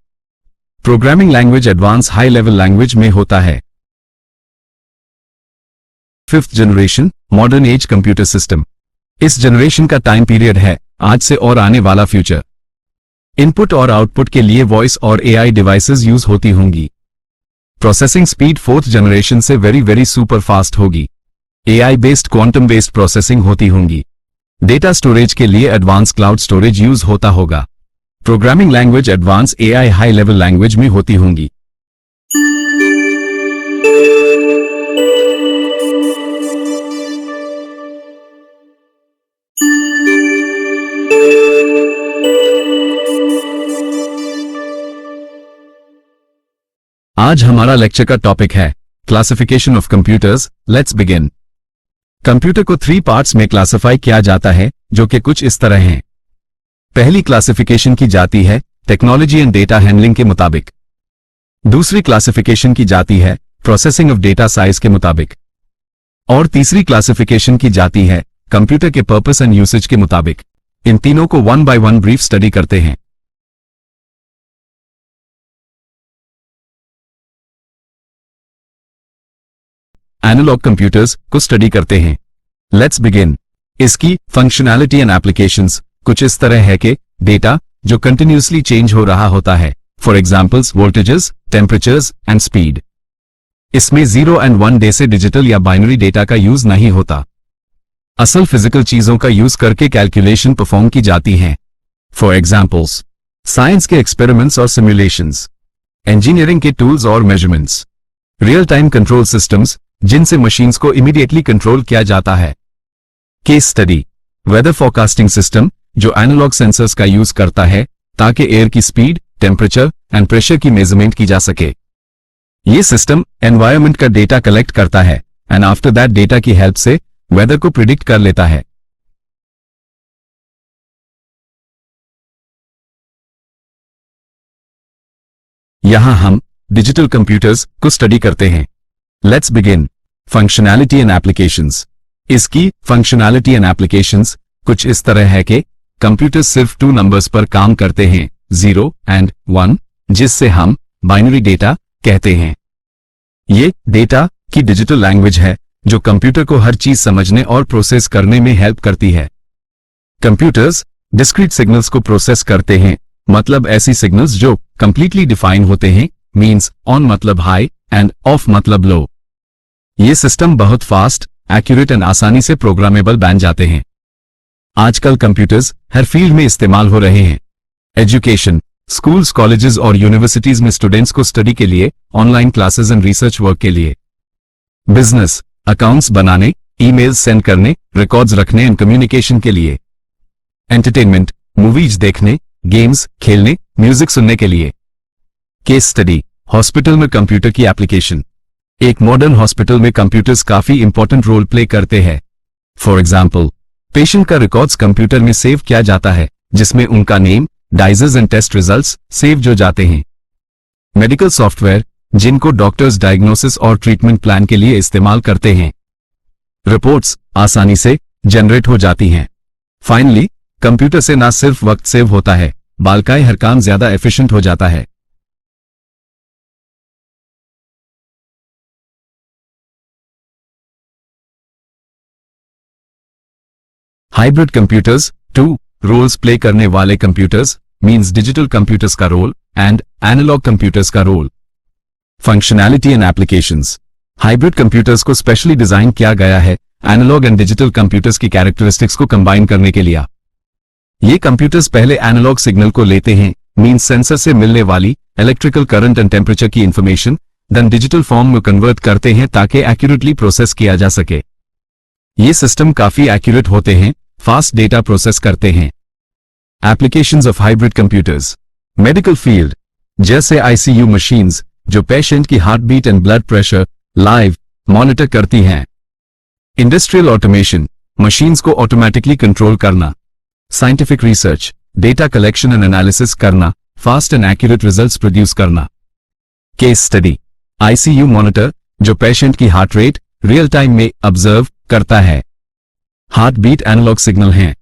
Programming language advance high level language में होता है। Fifth generation modern age computer system. इस जनरेशन का टाइम पीरियड है आज से और आने वाला फ्यूचर। इनपुट और आउटपुट के लिए वॉइस और एआई डिवाइसेस यूज होती होंगी। प्रोसेसिंग स्पीड फोर्थ जनरेशन से वेरी वेरी सुपर फास्ट होगी। AI based quantum based processing होती होंगी। डेटा स्टोरेज के लिए एडवांस क्लाउड स्टोरेज यूज होता होगा। Programming language advance AI high level language में होती होंगी। आज हमारा लेक्चर का टॉपिक है classification of computers. Let's begin. Computer को 3 पार्ट्स में क्लासिफाई किया जाता है जो कि कुछ इस तरह हैं। पहली क्लासिफिकेशन की जाती है टेक्नोलॉजी एंड डेटा हैंडलिंग के मुताबिक। दूसरी क्लासिफिकेशन की जाती है प्रोसेसिंग ऑफ डेटा साइज के मुताबिक। और तीसरी क्लासिफिकेशन की जाती है कंप्यूटर के पर्पस एंड यूसेज के मुताबिक। इन तीनों को 1 बाय 1 ब्रीफ स्टडी करते हैं। एनालॉग कंप्यूटर्स को स्टडी करते हैं। Let's begin. इसकी फंक्शनैलिटी एंड एप्लीकेशंस कुछ इस तरह है कि डेटा जो कंटिन्यूअसली चेंज हो रहा होता है, for examples voltages, temperatures and speed. इसमें 0 एंड 1 डे से डिजिटल या बाइनरी डेटा का यूज नहीं होता। असल फिजिकल चीजों का यूज करके कैलकुलेशन परफॉर्म की जाती हैं, फॉर एग्जांपल्स साइंस के एक्सपेरिमेंट्स और सिमुलेशंस, इंजीनियरिंग के टूल्स और measurements, real time control systems जिनसे मशीन्स को इमीडिएटली कंट्रोल किया जाता है। Case study weather forecasting system जो एनालॉग सेंसर्स का यूज करता है ताकि एयर की स्पीड, टेम्परेचर एंड प्रेशर की मेजरमेंट की जा सके। ये सिस्टम एनवायरनमेंट का डेटा कलेक्ट करता है एंड आफ्टर दैट डेटा की हेल्प से वेदर को प्रिडिक्ट कर लेता है। यहां हम डिजिटल कंप्यूटर्स को स्टडी करते हैं। Let's begin. Functionality and applications. इसकी फंक्शनैलिटी एंड एप्लीकेशंस कुछ इस तरह है कि कंप्यूटर सिर्फ 2 नंबर्स पर काम करते हैं, 0 एंड 1, जिससे हम बाइनरी डेटा कहते हैं। ये डेटा की डिजिटल लैंग्वेज है जो कंप्यूटर को हर चीज समझने और प्रोसेस करने में हेल्प करती है। कंप्यूटर्स डिस्क्रीट सिग्नल्स को प्रोसेस करते हैं, मतलब ऐसी सिग्नल्स जो कंप्लीटली डिफाइन होते हैं, मींस ऑन मतलब हाई एंड ऑफ मतलब लो। ये सिस्टम बहुत फास्ट, एक्यूरेट एंड आसानी से प्रोग्रामेबल बन जाते हैं। आजकल कंप्यूटर्स हर फील्ड में इस्तेमाल हो रहे हैं। एजुकेशन, स्कूल्स, कॉलेजेस और यूनिवर्सिटीज में स्टूडेंट्स को स्टडी के लिए, online classes and research work के लिए। बिजनेस, अकाउंट्स बनाने, ईमेल्स सेंड करने, रिकॉर्ड्स रखने एंड कम्युनिकेशन के लिए। एंटरटेनमेंट, मूवीज देखने, गेम्स खेलने, म्यूजिक सुनने के लिए। केस स्टडी हॉस्पिटल में कंप्यूटर की एप्लीकेशन। एक मॉडर्न हॉस्पिटल में कंप्यूटर्स काफी इंपॉर्टेंट रोल प्ले करते हैं। फॉर एग्जाम्पल पेशेंट का रिकॉर्ड्स कंप्यूटर में सेव किया जाता है जिसमें उनका name, diagnosis and test results save जो जाते हैं। मेडिकल सॉफ्टवेयर जिनको डॉक्टर्स डायग्नोसिस और ट्रीटमेंट प्लान के लिए इस्तेमाल करते हैं। रिपोर्ट्स आसानी से जनरेट हो जाती हैं। फाइनली कंप्यूटर से ना सिर्फ वक्त सेव होता है बल्कि हर काम ज्यादा एफिशिएंट हो जाता है। हाइब्रिड कंप्यूटर्स 2 रोल्स प्ले करने वाले कंप्यूटर्स मींस डिजिटल कंप्यूटर्स का रोल एंड एनालॉग कंप्यूटर्स का role. Functionality and applications. Hybrid computers को स्पेशली डिजाइन किया गया है एनालॉग एंड डिजिटल कंप्यूटर्स की कैरेक्टरिस्टिक्स को कंबाइन करने के लिए। ये कंप्यूटर्स पहले एनालॉग सिग्नल को लेते हैं मींस सेंसर से मिलने वाली इलेक्ट्रिकल करंट एंड टेम्परेचर की इंफॉर्मेशन, देन डिजिटल फॉर्म में कन्वर्ट करते हैं ताकि एक्यूरेटली प्रोसेस किया जा सके। ये सिस्टम काफी एक्यूरेट होते हैं, फास्ट डेटा प्रोसेस करते हैं। Applications of hybrid computers. Medical field जैसे आईसीयू मशीन्स जो पेशेंट की heart beat and blood pressure live monitor करती हैं। इंडस्ट्रियल ऑटोमेशन मशीन्स को ऑटोमेटिकली कंट्रोल करना। Scientific research data collection and analysis करना, fast and accurate results produce करना। Case study, ICU monitor जो पेशेंट की हार्ट रेट रियल टाइम में observe करता है। हार्ट बीट एनालॉग सिग्नल हैं।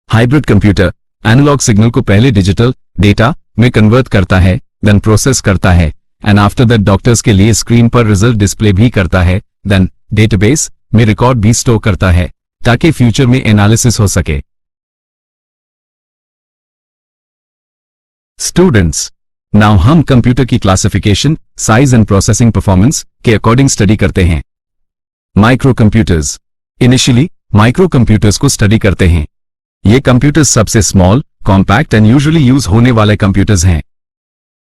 हाइब्रिड कंप्यूटर एनालॉग सिग्नल को पहले डिजिटल डेटा में कन्वर्ट करता है, देन प्रोसेस करता है एंड आफ्टर दैट डॉक्टर्स के लिए स्क्रीन पर रिजल्ट डिस्प्ले भी करता है, देन डेटाबेस में रिकॉर्ड भी स्टोर करता है ताकि फ्यूचर में एनालिसिस हो सके। स्टूडेंट्स, नाउ हम कंप्यूटर की classification, size and processing performance के अकॉर्डिंग स्टडी करते हैं। Micro computers, initially micro computers को स्टडी करते हैं। ये कंप्यूटर्स सबसे small, compact and usually use होने वाले कंप्यूटर्स हैं।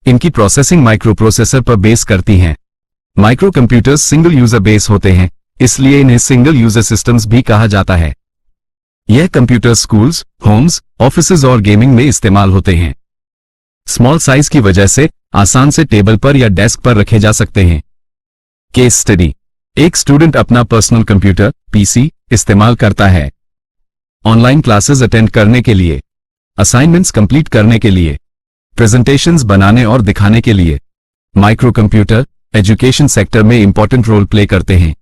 इनकी प्रोसेसिंग माइक्रो प्रोसेसर पर बेस करती हैं। Micro computers single user base होते हैं, इसलिए इन्हें सिंगल यूजर सिस्टम्स भी कहा जाता है। यह कंप्यूटर स्कूल्स, होम्स, ऑफिसेज और गेमिंग में इस्तेमाल होते हैं। स्मॉल साइज की वजह से आसान से टेबल पर या डेस्क पर रखे जा सकते हैं। केस स्टडी, एक स्टूडेंट अपना पर्सनल कंप्यूटर पीसी इस्तेमाल करता है ऑनलाइन क्लासेस अटेंड करने के लिए, असाइनमेंट्स कंप्लीट करने के लिए, प्रेजेंटेशंस बनाने और दिखाने के लिए। माइक्रो कंप्यूटर एजुकेशन सेक्टर में इंपॉर्टेंट रोल प्ले करते हैं।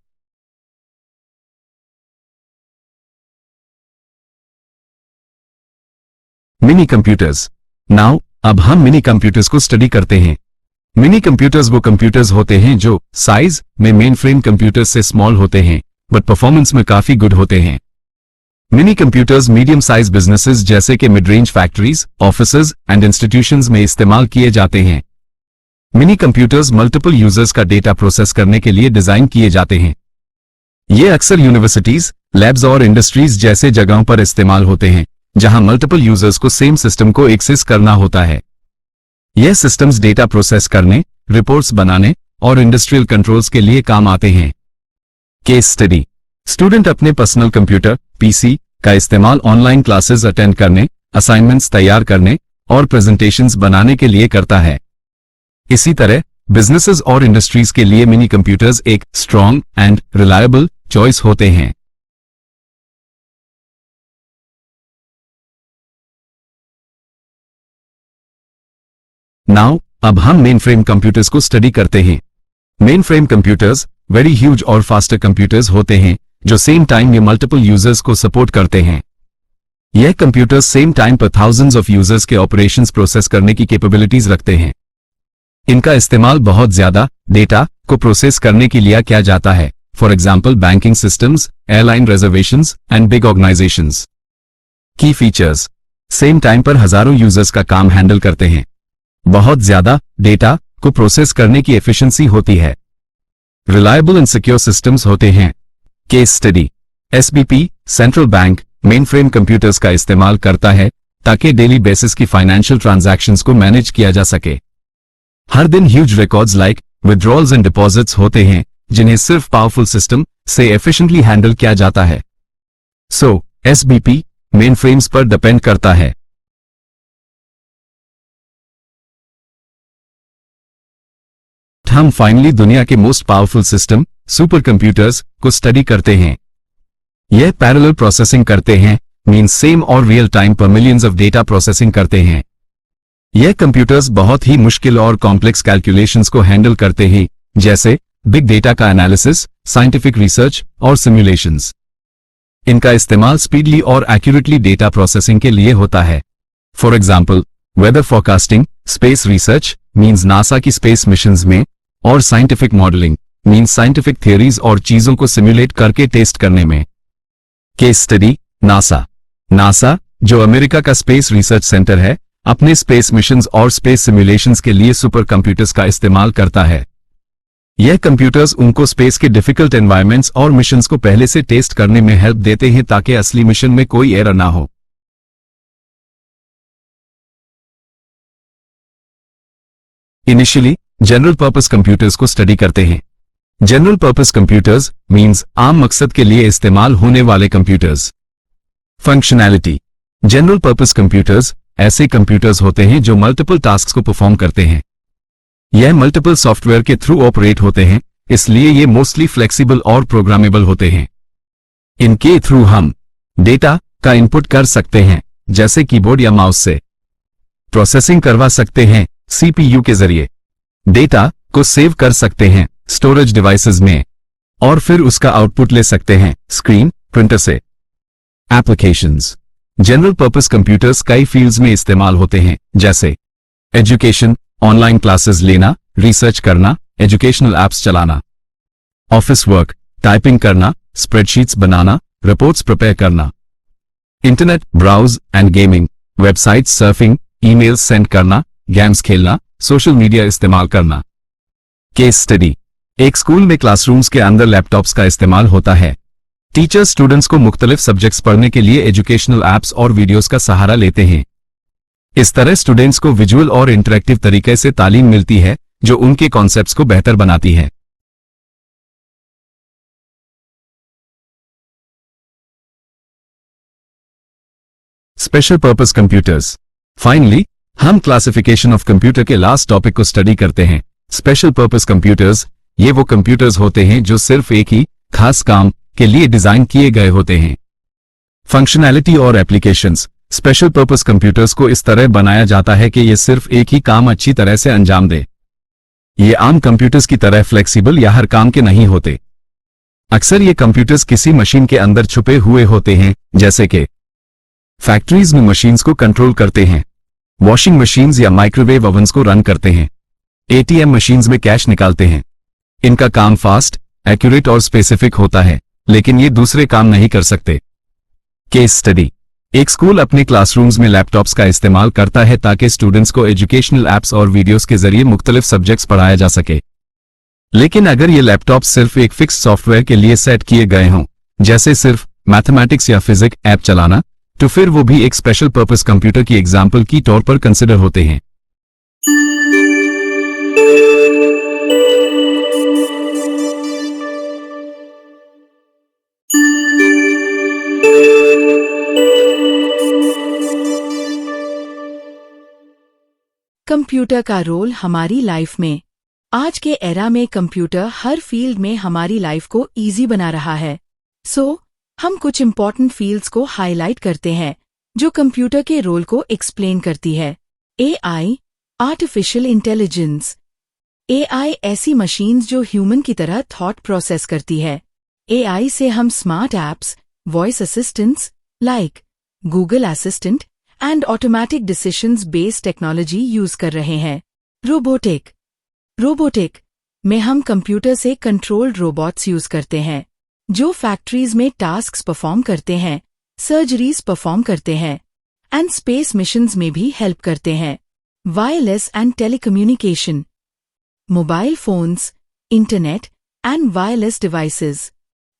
मिनी कंप्यूटर्स, नाउ अब हम मिनी कंप्यूटर्स को स्टडी करते हैं। मिनी कंप्यूटर्स वो कंप्यूटर्स होते हैं जो साइज में मेन फ्रेम कंप्यूटर्स से स्मॉल होते हैं बट परफॉर्मेंस में काफी गुड होते हैं। Mini computers medium size businesses जैसे कि mid range factories, offices and institutions में इस्तेमाल किए जाते हैं। मिनी कंप्यूटर्स मल्टीपल यूजर्स का डेटा प्रोसेस करने के लिए डिजाइन किए जाते हैं। ये अक्सर यूनिवर्सिटीज, लैब्स और इंडस्ट्रीज जैसे जगहों पर इस्तेमाल होते हैं जहां मल्टीपल यूजर्स को सेम सिस्टम को एक्सेस करना होता है। यह सिस्टम्स डेटा प्रोसेस करने, रिपोर्ट्स बनाने और इंडस्ट्रियल कंट्रोल्स के लिए काम आते हैं। केस स्टडी, स्टूडेंट अपने पर्सनल कंप्यूटर पीसी का इस्तेमाल ऑनलाइन क्लासेस अटेंड करने, असाइनमेंट्स तैयार करने और प्रेजेंटेशंस बनाने के लिए करता है। इसी तरह बिजनेसेस और इंडस्ट्रीज के लिए मिनी कंप्यूटर्स एक स्ट्रॉन्ग एंड रिलायबल चॉइस होते हैं। नाउ अब हम मेन फ्रेम कंप्यूटर्स को स्टडी करते हैं। Main frame computers very huge और फास्टर कंप्यूटर्स होते हैं जो सेम टाइम में मल्टीपल यूजर्स को सपोर्ट करते हैं। यह कंप्यूटर्स सेम टाइम पर थाउजेंड्स ऑफ यूजर्स के ऑपरेशंस प्रोसेस करने की कैपेबिलिटीज रखते हैं। इनका इस्तेमाल बहुत ज्यादा डेटा को प्रोसेस करने के लिए किया जाता है, for example banking systems, airline reservations and big organisations. की फीचर्स, सेम टाइम पर हजारों यूजर्स का काम हैंडल करते हैं। बहुत ज्यादा डेटा को प्रोसेस करने की एफिशिएंसी होती है। रिलायबल एंड सिक्योर सिस्टम्स होते हैं। Case study, SBP central bank main frame computers का इस्तेमाल करता है ताकि डेली बेसिस की फाइनेंशियल ट्रांजैक्शंस को मैनेज किया जा सके। हर दिन huge records like withdrawals and deposits होते हैं जिन्हें सिर्फ पावरफुल सिस्टम से एफिशिएंटली हैंडल किया जाता है। सो एसबीपी मेन फ्रेम्स पर डिपेंड करता है। हम फाइनली दुनिया के most powerful system super computers को स्टडी करते हैं। यह पैरेलल प्रोसेसिंग करते हैं, मींस सेम और रियल टाइम पर मिलियंस ऑफ डेटा प्रोसेसिंग करते हैं। यह कंप्यूटर्स बहुत ही मुश्किल और कॉम्प्लेक्स कैलकुलेशंस को हैंडल करते हैं, जैसे बिग डेटा का एनालिसिस, साइंटिफिक रिसर्च और सिमुलेशंस। इनका इस्तेमाल स्पीडली और एक्यूरेटली डेटा प्रोसेसिंग के लिए होता है। For example weather forecasting, space research means NASA की स्पेस मिशंस में, और scientific modelling means scientific theories और चीजों को सिमुलेट करके टेस्ट करने में। केस स्टडी, नासा जो अमेरिका का स्पेस रिसर्च सेंटर है, अपने स्पेस मिशंस और स्पेस सिमुलेशंस के लिए सुपर कंप्यूटर्स का इस्तेमाल करता है। यह कंप्यूटर्स उनको स्पेस के डिफिकल्ट एनवायरनमेंट्स और मिशंस को पहले से टेस्ट करने में हेल्प देते हैं ताकि असली मिशन में कोई एरर ना हो। इनिशियली जनरल पर्पस कंप्यूटर्स को स्टडी करते हैं। जनरल पर्पस कंप्यूटर्स मींस आम मकसद के लिए इस्तेमाल होने वाले computers. Functionality, general purpose computers ऐसे कंप्यूटर्स होते हैं जो मल्टीपल टास्क्स को परफॉर्म करते हैं। यह मल्टीपल सॉफ्टवेयर के थ्रू ऑपरेट होते हैं, इसलिए ये मोस्टली फ्लेक्सिबल और प्रोग्रामेबल होते हैं। इनके थ्रू हम डेटा का इनपुट कर सकते हैं, जैसे कीबोर्ड या माउस से। प्रोसेसिंग करवा सकते हैं सीपीयू के जरिए। डेटा को सेव कर सकते हैं स्टोरेज डिवाइसेस में और फिर उसका आउटपुट ले सकते हैं स्क्रीन प्रिंटर से। एप्लीकेशंस। जनरल पर्पस कंप्यूटर्स कई फील्ड्स में इस्तेमाल होते हैं, जैसे एजुकेशन, ऑनलाइन क्लासेस लेना, रिसर्च करना, एजुकेशनल एप्स चलाना। ऑफिस वर्क, टाइपिंग करना, स्प्रेडशीट्स बनाना, रिपोर्ट्स प्रिपेयर करना। Internet browse and gaming, website surfing, emails send करना, गेम्स खेलना, सोशल मीडिया इस्तेमाल करना। Case study. एक स्कूल में क्लासरूम्स के अंदर लैपटॉप्स का इस्तेमाल होता है। टीचर्स स्टूडेंट्स को मुख्तलिफ सब्जेक्ट्स पढ़ने के लिए एजुकेशनल एप्स और वीडियोस का सहारा लेते हैं। इस तरह स्टूडेंट्स को विजुअल और इंटरैक्टिव तरीके से तालीम मिलती है जो उनके कॉन्सेप्ट्स को बेहतर बनाती है। Special purpose computers. फाइनली हम क्लासिफिकेशन ऑफ कंप्यूटर के लास्ट टॉपिक को स्टडी करते हैं। स्पेशल पर्पस कंप्यूटर्स, ये वो कंप्यूटर्स होते हैं जो सिर्फ एक ही खास काम के लिए डिजाइन किए गए होते हैं। फंक्शनैलिटी और एप्लीकेशंस। स्पेशल पर्पस कंप्यूटर्स को इस तरह बनाया जाता है कि ये सिर्फ एक ही काम अच्छी तरह से अंजाम दे। ये आम कंप्यूटर्स की तरह फ्लेक्सिबल या हर काम के नहीं होते। अक्सर ये कंप्यूटर्स किसी मशीन के अंदर छुपे हुए होते हैं, जैसे कि फैक्ट्रीज में मशीन्स को कंट्रोल करते हैं, वॉशिंग मशीन्स या माइक्रोवेव ओवन्स को रन करते हैं, एटीएम मशीन्स में कैश निकालते हैं। इनका काम फास्ट, एक्यूरेट और स्पेसिफिक होता है, लेकिन ये दूसरे काम नहीं कर सकते। Case study. एक स्कूल अपने क्लासरूम्स में लैपटॉप्स का इस्तेमाल करता है ताकि स्टूडेंट्स को एजुकेशनल एप्स और वीडियोस के जरिए मुख्तलिफ सब्जेक्ट्स पढ़ाया जा सके। लेकिन अगर ये लैपटॉप सिर्फ एक फिक्स सॉफ्टवेयर के लिए सेट किए गए हों, जैसे सिर्फ मैथमेटिक्स या फिजिक्स ऐप चलाना, तो फिर वो भी एक स्पेशल पर्पस कंप्यूटर की एग्जाम्पल की तौर पर कंसिडर होते हैं। कंप्यूटर का रोल हमारी लाइफ में। आज के एरा में कंप्यूटर हर फील्ड में हमारी लाइफ को इजी बना रहा है। हम कुछ इम्पॉर्टेंट फील्ड्स को हाईलाइट करते हैं जो कंप्यूटर के रोल को एक्सप्लेन करती है। AI, artificial intelligence. एआई ऐसी मशीन्स जो ह्यूमन की तरह थॉट प्रोसेस करती है। एआई से हम smart apps, voice assistants like Google assistant and automatic decisions based technology use कर रहे हैं। रोबोटिक में हम कंप्यूटर से कंट्रोल्ड रोबोट्स यूज करते हैं जो फैक्ट्रीज में टास्क्स परफॉर्म करते हैं, सर्जरीज परफॉर्म करते हैं एंड स्पेस मिशंस में भी हेल्प करते हैं। Wireless and telecommunication. Mobile phones, internet and wireless devices,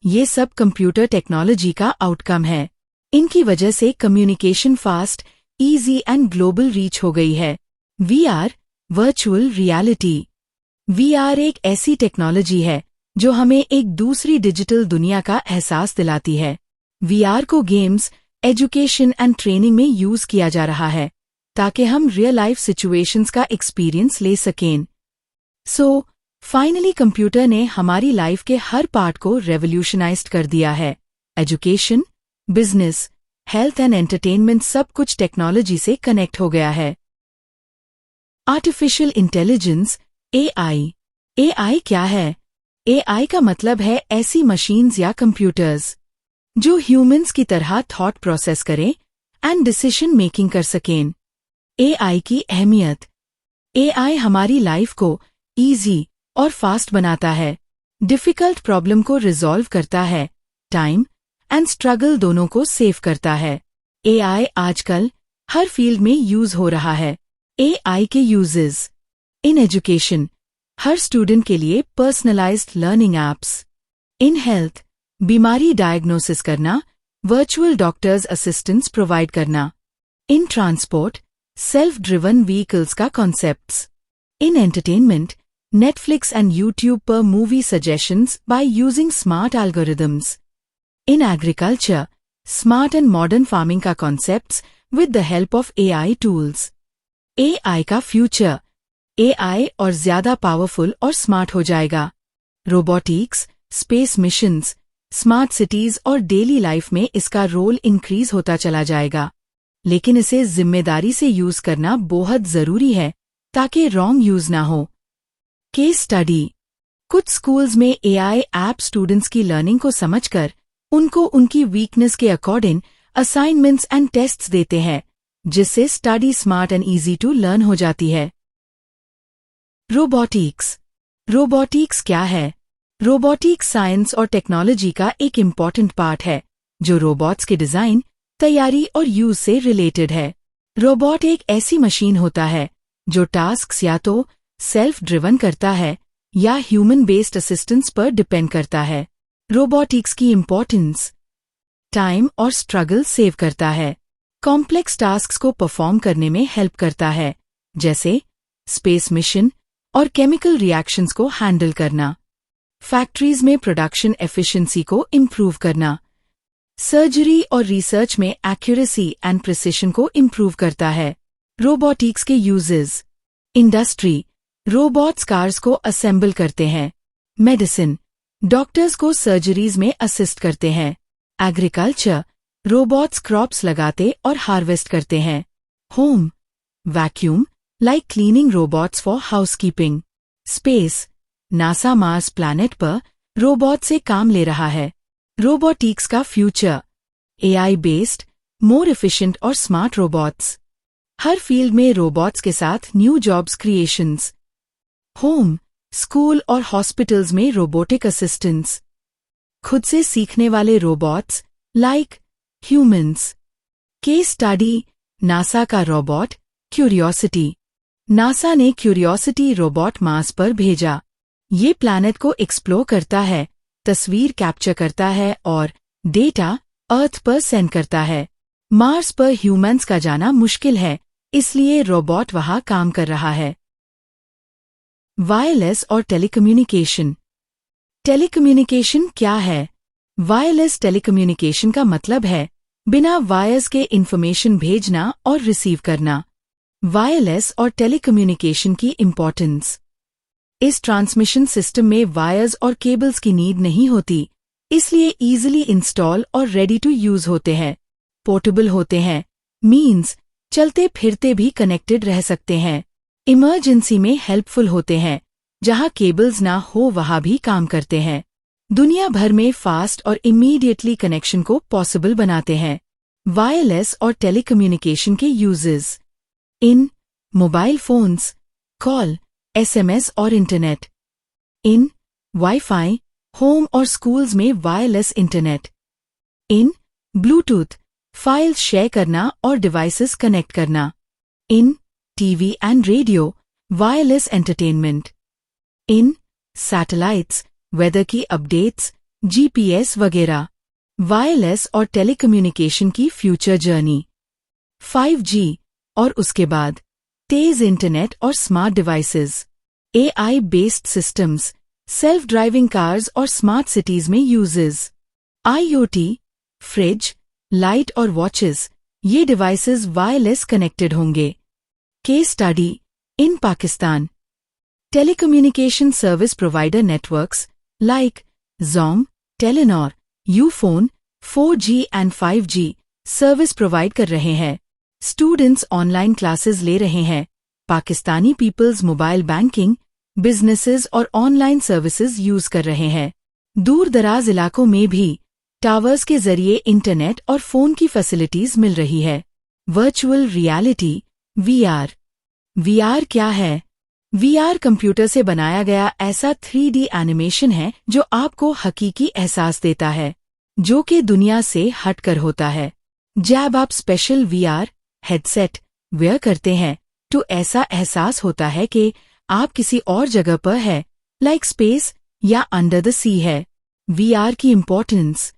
ये सब कंप्यूटर टेक्नोलॉजी का आउटकम है। इनकी वजह से communication fast, easy and global reach हो गई है। VR, virtual reality. वीआर एक ऐसी टेक्नोलॉजी है जो हमें एक दूसरी डिजिटल दुनिया का एहसास दिलाती है। वीआर को गेम्स, एजुकेशन एंड ट्रेनिंग में यूज किया जा रहा है ताकि हम रियल लाइफ सिचुएशंस का एक्सपीरियंस ले सकें। फाइनली कंप्यूटर ने हमारी लाइफ के हर पार्ट को रेवोल्यूशनाइज्ड कर दिया है। Education, business, health and entertainment सब कुछ टेक्नोलॉजी से कनेक्ट हो गया है। Artificial intelligence, AI. एआई क्या है? एआई का मतलब है ऐसी मशीन्स या कंप्यूटर्स जो ह्यूमंस की तरह थॉट प्रोसेस करें एंड डिसीजन मेकिंग कर सकें। एआई की अहमियत। एआई हमारी लाइफ को इजी और फास्ट बनाता है, डिफिकल्ट प्रॉब्लम को रिजॉल्व करता है, टाइम एंड स्ट्रगल दोनों को सेव करता है। एआई आजकल हर फील्ड में यूज हो रहा है। एआई के यूजेस। इन एजुकेशन, हर स्टूडेंट के लिए personalized learning apps. In health, बीमारी डायग्नोसिस करना, वर्चुअल डॉक्टर्स असिस्टेंस प्रोवाइड करना। In transport, self driven vehicles का concepts. In entertainment, Netflix and YouTube पर movie suggestions by using smart algorithms. In agriculture, smart and modern farming का concepts with the help of AI tools. AI का future. AI और ज्यादा powerful और smart हो जाएगा। Robotics, space missions, smart cities और daily life में इसका रोल इंक्रीज होता चला जाएगा, लेकिन इसे जिम्मेदारी से यूज करना बहुत जरूरी है ताकि रॉन्ग यूज ना हो। Case study. कुछ स्कूल्स में एआई ऐप स्टूडेंट्स की लर्निंग को समझकर उनको उनकी वीकनेस के अकॉर्डिंग असाइनमेंट्स एंड टेस्ट्स देते हैं, जिससे study smart and easy to learn हो जाती है। रोबोटिक्स। रोबोटिक्स क्या है? रोबोटिक्स साइंस और टेक्नोलॉजी का एक इम्पॉर्टेंट पार्ट है, जो रोबोट्स के डिजाइन, तैयारी और यूज से रिलेटेड है। रोबोट एक ऐसी मशीन होता है जो टास्क्स या तो सेल्फ ड्रिवन करता है या ह्यूमन बेस्ड असिस्टेंस पर डिपेंड करता है। रोबोटिक्स की इम्पोर्टेंस: टाइम और स्ट्रगल सेव करता है, कॉम्प्लेक्स टास्क्स को परफॉर्म करने में हेल्प करता है, जैसे स्पेस मिशन और केमिकल रिएक्शंस को हैंडल करना, फैक्ट्रीज में प्रोडक्शन एफिशिएंसी को इम्प्रूव करना, सर्जरी और रिसर्च में एक्यूरेसी एंड प्रिसिशन को इम्प्रूव करता है। रोबोटिक्स के यूजेस: इंडस्ट्री, रोबोट्स कार्स को असेंबल करते हैं। मेडिसिन, डॉक्टर्स को सर्जरीज में असिस्ट करते हैं। एग्रीकल्चर, रोबोट्स क्रॉप्स लगाते और हार्वेस्ट करते हैं। Home, vacuum like cleaning robots for housekeeping. Space, NASA Mars planet पर रोबोट से काम ले रहा है। रोबोटिक्स का future: AI based, more efficient और स्मार्ट रोबोट्स। हर फील्ड में रोबोट्स के साथ new jobs creations. Home, school और हॉस्पिटल्स में रोबोटिक असिस्टेंट्स। खुद से सीखने वाले robots like humans. Case study: NASA का रोबोट क्यूरियोसिटी। नासा ने क्यूरियोसिटी रोबोट मार्स पर भेजा। ये प्लैनेट को एक्सप्लोर करता है, तस्वीर कैप्चर करता है और डेटा अर्थ पर सेंड करता है। मार्स पर ह्यूमंस का जाना मुश्किल है, इसलिए रोबोट वहां काम कर रहा है। वायरलेस और टेलीकम्युनिकेशन। टेलीकम्युनिकेशन क्या है? वायरलेस टेलीकम्युनिकेशन का मतलब है बिना वायर्स के इंफॉर्मेशन भेजना और रिसीव करना। वायरलेस और टेलीकम्युनिकेशन की इम्पोर्टेंस: इस ट्रांसमिशन सिस्टम में वायर्स और केबल्स की नीड नहीं होती, इसलिए इजीली इंस्टॉल और रेडी टू यूज होते हैं। पोर्टेबल होते हैं, मीन्स चलते फिरते भी कनेक्टेड रह सकते हैं। इमरजेंसी में हेल्पफुल होते हैं, जहां केबल्स ना हो वहां भी काम करते हैं। दुनिया भर में फास्ट और इमीडिएटली कनेक्शन को पॉसिबल बनाते हैं। वायरलेस और टेलीकम्युनिकेशन के uses: in mobile phones, call, SMS और इंटरनेट। इन वाईफाई, होम और स्कूल्स में wireless internet. In Bluetooth, files share करना और डिवाइसेस कनेक्ट करना। In TV and radio, wireless entertainment. In satellites, weather की अपडेट्स, जीपीएस वगैरह। Wireless और telecommunication की फ्यूचर जर्नी: 5G और उसके बाद तेज इंटरनेट और smart devices. AI based systems, self driving cars और स्मार्ट सिटीज में यूजेस। आईओटी, फ्रिज, लाइट और वॉचेस, ये डिवाइसेस वायरलेस कनेक्टेड होंगे। Case study: in Pakistan, telecommunication service provider networks like Zong, Telenor, Ufone, 4G and 5G service provide कर रहे हैं। Students online classes ले रहे हैं। Pakistani peoples mobile banking, businesses और ऑनलाइन सर्विसेज यूज कर रहे हैं। दूर दराज इलाकों में भी टावर्स के जरिए इंटरनेट और फोन की फैसिलिटीज मिल रही है। Virtual reality, VR. वीआर क्या है? वीआर कंप्यूटर से बनाया गया ऐसा 3D एनिमेशन है जो आपको हकीकी एहसास देता है, जो कि दुनिया से हटकर होता है। जब आप स्पेशल वीआर हेडसेट वेयर करते हैं तो ऐसा एहसास होता है कि आप किसी और जगह पर है, लाइक स्पेस या अंडर द सी है। वीआर की इम्पोर्टेंस: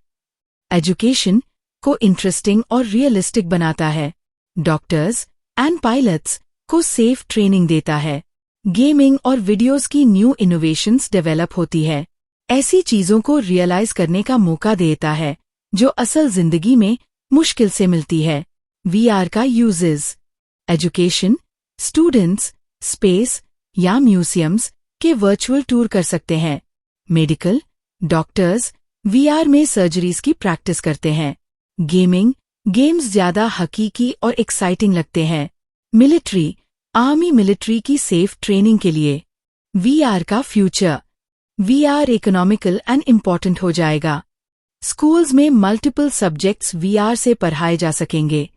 एजुकेशन को इंटरेस्टिंग और रियलिस्टिक बनाता है। डॉक्टर्स एंड पायलट्स को सेफ ट्रेनिंग देता है। गेमिंग और वीडियोस की न्यू इनोवेशंस डेवलप होती है। ऐसी चीजों को रियलाइज करने का मौका देता है जो असल जिंदगी में मुश्किल से मिलती है। वीआर का यूजेस: एजुकेशन, स्टूडेंट्स स्पेस या म्यूजियम्स के वर्चुअल टूर कर सकते हैं। मेडिकल, डॉक्टर्स वीआर में सर्जरीज की प्रैक्टिस करते हैं। गेमिंग, गेम्स ज्यादा हकीकी और एक्साइटिंग लगते हैं। मिलिट्री, आर्मी मिलिट्री की सेफ ट्रेनिंग के लिए। वीआर का future. VR economical and important हो जाएगा। स्कूल्स में मल्टीपल सब्जेक्ट्स वीआर से पढ़ाए जा सकेंगे।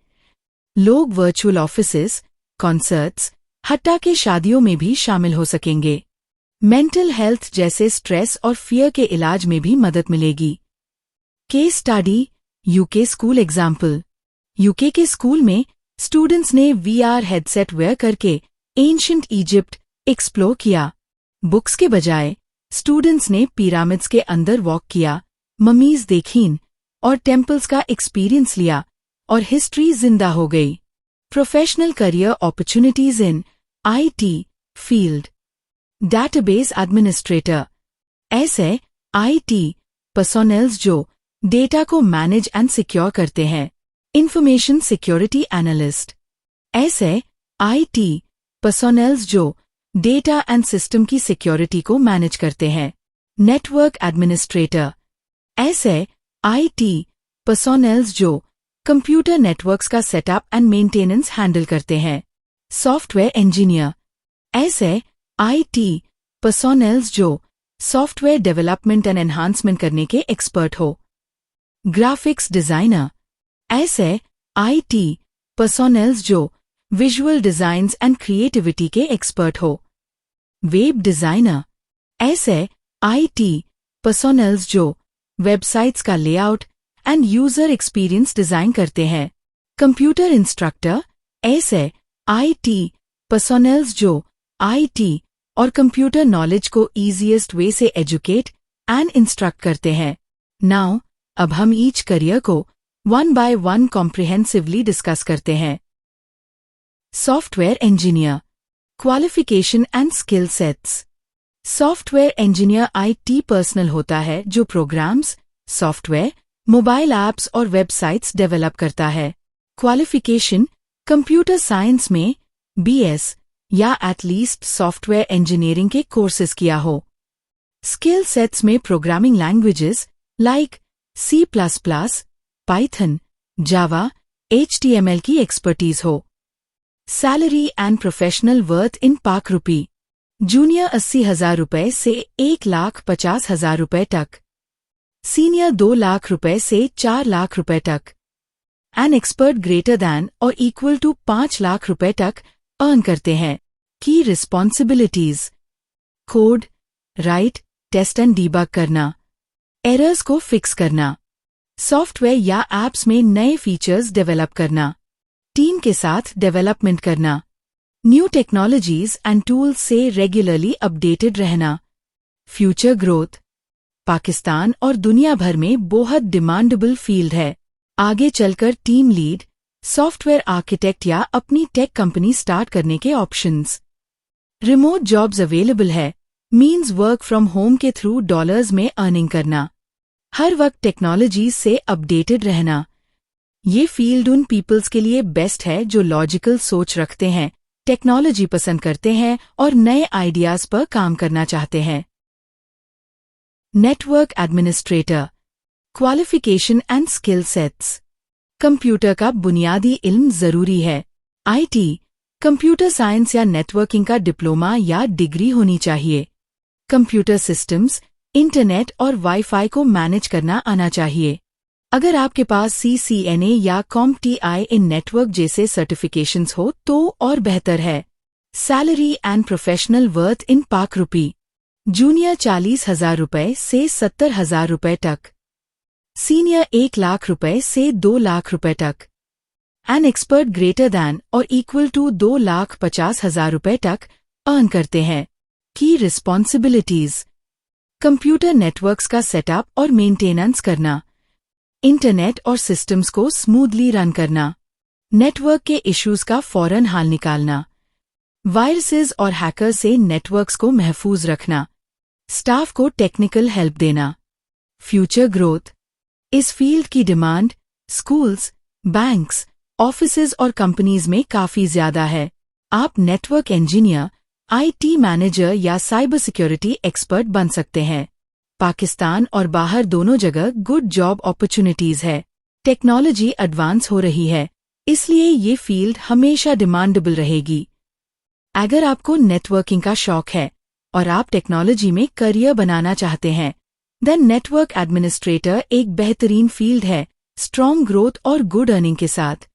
लोग वर्चुअल ऑफिसेज, कॉन्सर्ट्स, हत्ता के शादियों में भी शामिल हो सकेंगे। मेंटल हेल्थ जैसे स्ट्रेस और फियर के इलाज में भी मदद मिलेगी। Case study, UK school example. UK के स्कूल में स्टूडेंट्स ने वीआर हेडसेट वेयर करके एंशिएंट इजिप्ट एक्सप्लोर किया। बुक्स के बजाय स्टूडेंट्स ने पिरामिड्स के अंदर वॉक किया, ममीज देखीं और टेम्पल्स का एक्सपीरियंस लिया और हिस्ट्री जिंदा हो गई। Professional career opportunities in IT field. Database administrator, ऐसे आईटी पर्सोनेल्स जो डेटा को मैनेज एंड सिक्योर करते हैं। इंफॉर्मेशन सिक्योरिटी एनालिस्ट, ऐसे आईटी पर्सोनेल्स जो डेटा एंड सिस्टम की सिक्योरिटी को मैनेज करते हैं। नेटवर्क एडमिनिस्ट्रेटर, ऐसे आईटी पर्सोनेल्स जो कंप्यूटर नेटवर्क्स का सेटअप एंड मेंटेनेंस हैंडल करते हैं। सॉफ्टवेयर इंजीनियर, ऐसे आईटी पर्सोनेल्स जो सॉफ्टवेयर डेवलपमेंट एंड एनहांसमेंट करने के एक्सपर्ट हो। ग्राफिक्स डिजाइनर, ऐसे आईटी पर्सोनेल्स जो विजुअल डिजाइन्स एंड क्रिएटिविटी के एक्सपर्ट हो। वेब डिजाइनर, ऐसे आईटी पर्सोनेल्स जो वेबसाइट्स का layout and user experience design करते हैं। कंप्यूटर इंस्ट्रक्टर, ऐसे आईटी पर्सोनेल्स जो आईटी और कंप्यूटर नॉलेज को ईजीएस्ट वे से एजुकेट एंड इंस्ट्रक्ट करते हैं। नाउ अब हम ईच करियर को one by one comprehensively discuss करते हैं। Software engineer, qualification and skill sets. Software engineer IT personal होता है जो प्रोग्राम्स, सॉफ्टवेयर, मोबाइल ऐप्स और वेबसाइट्स डेवलप करता है। क्वालिफिकेशन, कंप्यूटर साइंस में बीएस या एटलीस्ट सॉफ्टवेयर इंजीनियरिंग के कोर्सेज किया हो। स्किल सेट्स में programming languages like C++, Python, Java, HTML की एक्सपर्टीज हो। Salary and professional worth in Pak rupee. Junior 80,000 रुपए से 1,50,000 रुपए तक। सीनियर 2 लाख रुपए से 4 लाख रुपए तक। एन एक्सपर्ट ग्रेटर दैन और इक्वल टू 5 लाख रुपए तक अर्न करते हैं। Key responsibilities, code write, test and debug करना, एरर्स को फिक्स करना, सॉफ्टवेयर या एप्स में नए फीचर्स डेवलप करना, टीम के साथ डेवलपमेंट करना, न्यू टेक्नोलॉजीज एंड टूल्स से रेगुलरली अपडेटेड रहना। फ्यूचर ग्रोथ, पाकिस्तान और दुनिया भर में बहुत डिमांडेबल फील्ड है। आगे चलकर टीम लीड, सॉफ्टवेयर आर्किटेक्ट या अपनी टेक कंपनी स्टार्ट करने के ऑप्शंस। रिमोट जॉब्स अवेलेबल है, मीन्स वर्क फ्रॉम होम के थ्रू डॉलर्स में अर्निंग करना। हर वक्त टेक्नोलॉजी से अपडेटेड रहना। ये फील्ड उन पीपल्स के लिए बेस्ट है जो लॉजिकल सोच रखते हैं, टेक्नोलॉजी पसंद करते हैं और नए आइडियाज पर काम करना चाहते हैं। Network administrator, qualification and skill sets. Computer का बुनियादी इल्म जरूरी है। आईटी, कंप्यूटर साइंस या नेटवर्किंग का डिप्लोमा या डिग्री होनी चाहिए। कंप्यूटर सिस्टम्स, इंटरनेट और वाईफाई को मैनेज करना आना चाहिए। अगर आपके पास CCNA या CompTIA इन नेटवर्क जैसे सर्टिफिकेशंस हो तो और बेहतर है। Salary and professional worth in Pak rupee. Junior 40,000 रुपए से 70,000 रुपए तक। सीनियर 1 लाख रुपए से 2 लाख रुपए तक। एन एक्सपर्ट ग्रेटर दैन और इक्वल टू 2,50,000 रुपए तक अर्न करते हैं। की रिस्पॉन्सिबिलिटीज, कंप्यूटर नेटवर्क्स का सेटअप और मेंटेनेंस करना, इंटरनेट और सिस्टम्स को स्मूथली रन करना, नेटवर्क के इश्यूज का फौरन हल निकालना, वायरसेस और हैकर्स से नेटवर्क्स को महफूज रखना, स्टाफ को टेक्निकल हेल्प देना। फ्यूचर ग्रोथ, इस फील्ड की डिमांड स्कूल्स, बैंक्स, ऑफिसेज और कंपनीज में काफी ज्यादा है। आप नेटवर्क इंजीनियर, आईटी मैनेजर या साइबर सिक्योरिटी एक्सपर्ट बन सकते हैं। पाकिस्तान और बाहर दोनों जगह गुड जॉब अपॉर्चुनिटीज है। टेक्नोलॉजी एडवांस हो रही है, इसलिए ये फील्ड हमेशा डिमांडेबल रहेगी। अगर आपको नेटवर्किंग का शौक है और आप टेक्नोलॉजी में करियर बनाना चाहते हैं, देन नेटवर्क एडमिनिस्ट्रेटर एक बेहतरीन फील्ड है, स्ट्रॉन्ग ग्रोथ और गुड अर्निंग के साथ।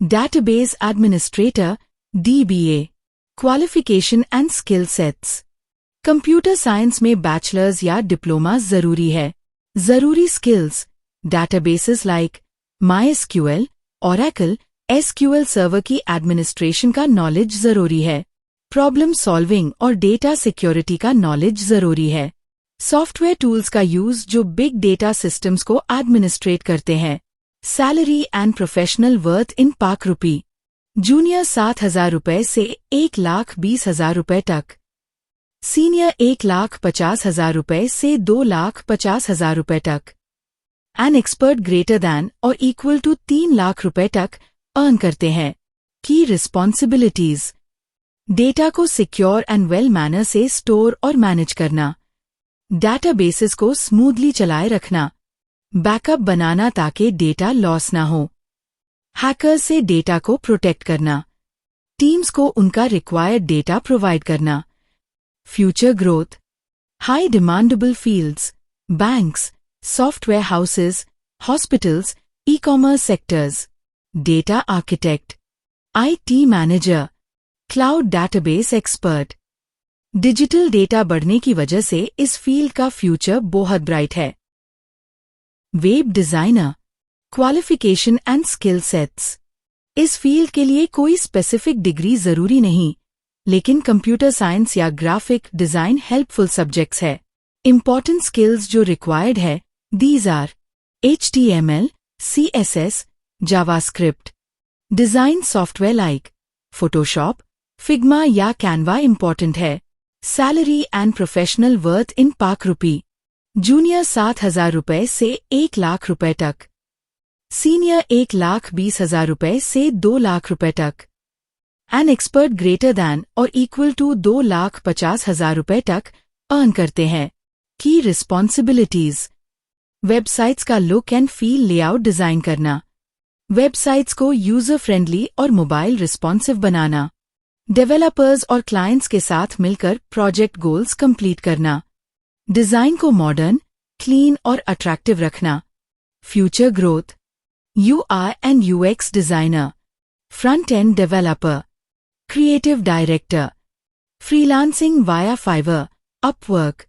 Database administrator DBA qualification and skill sets. Computer science में बैचलर्स या डिप्लोमा जरूरी है। जरूरी skills databases like MySQL, Oracle, SQL server की एडमिनिस्ट्रेशन का नॉलेज जरूरी है। प्रॉब्लम सॉल्विंग और डेटा सिक्योरिटी का नॉलेज जरूरी है। सॉफ्टवेयर टूल्स का यूज जो बिग डेटा सिस्टम्स को एडमिनिस्ट्रेट करते हैं। Salary and professional worth in ₹, junior 7,000 रुपए से 1,20,000 रुपए तक, सीनियर 1,50,000 रुपए से 2,50,000 रुपए तक, एन एक्सपर्ट ग्रेटर दैन और इक्वल टू 3 लाख रुपए तक अर्न करते हैं। की रिस्पॉन्सिबिलिटीज डेटा को सिक्योर एंड वेल मैनर से स्टोर और मैनेज करना, डेटाबेसेस को स्मूथली चलाए रखना, बैकअप बनाना ताकि डेटा लॉस ना हो, हैकर्स से डेटा को प्रोटेक्ट करना, टीम्स को उनका रिक्वायर्ड डेटा प्रोवाइड करना। Future growth high demandable fields, banks, software houses, hospitals, e-commerce sectors, data architect, IT manager, cloud database expert. Digital data बढ़ने की वजह से इस फील्ड का फ्यूचर बहुत ब्राइट है। Web designer qualification and skill sets. इस फील्ड के लिए कोई स्पेसिफिक डिग्री जरूरी नहीं, लेकिन कंप्यूटर साइंस या ग्राफिक डिजाइन हेल्पफुल सब्जेक्ट्स है। इंपॉर्टेंट स्किल्स जो रिक्वायर्ड है these are HTML, CSS, JavaScript, design software like Photoshop, Figma या कैनवा इंपॉर्टेंट है। Salary and professional worth in ₹, junior 7,000 रुपए से 1 लाख रुपए तक, सीनियर 1,20,000 रुपए से 2 लाख रुपए तक, एन एक्सपर्ट ग्रेटर दैन और इक्वल टू 2,50,000 रुपए तक अर्न करते हैं। की रिस्पॉन्सिबिलिटीज वेबसाइट्स का look and feel layout design करना, वेबसाइट्स को यूजर फ्रेंडली और मोबाइल रिस्पॉन्सिव बनाना, डेवलपर्स और क्लाइंट्स के साथ मिलकर प्रोजेक्ट गोल्स कंप्लीट करना, डिजाइन को मॉडर्न, क्लीन और अट्रैक्टिव रखना। Future growth UI and UX designer, front end developer, creative director, freelancing via Fiverr, Upwork,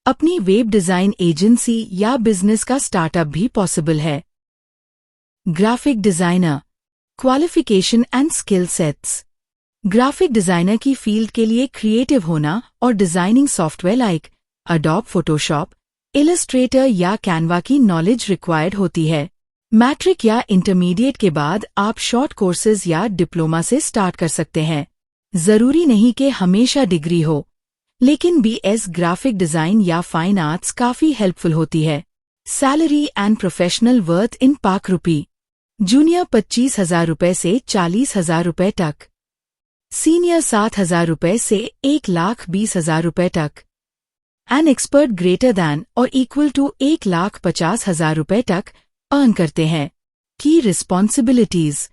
अपनी वेब डिजाइन एजेंसी या बिजनेस का स्टार्टअप भी पॉसिबल है। Graphic designer qualification and skill sets. Graphic designer की field के लिए creative होना और designing software like Adobe Photoshop, Illustrator या कैनवा की नॉलेज रिक्वायर्ड होती है। मैट्रिक या इंटरमीडिएट के बाद आप शॉर्ट कोर्सेज या डिप्लोमा से स्टार्ट कर सकते हैं। जरूरी नहीं कि हमेशा डिग्री हो, लेकिन BS ग्राफिक डिजाइन या फाइन आर्ट्स काफी हेल्पफुल होती है। Salary and professional worth in ₹, junior 25,000 रुपए से 40,000 रुपए तक, सीनियर 7,000 रुपए से 1,20,000 रुपए तक, एन एक्सपर्ट ग्रेटर दैन और इक्वल टू 1,50,000 रुपए तक अर्न करते हैं। Key responsibilities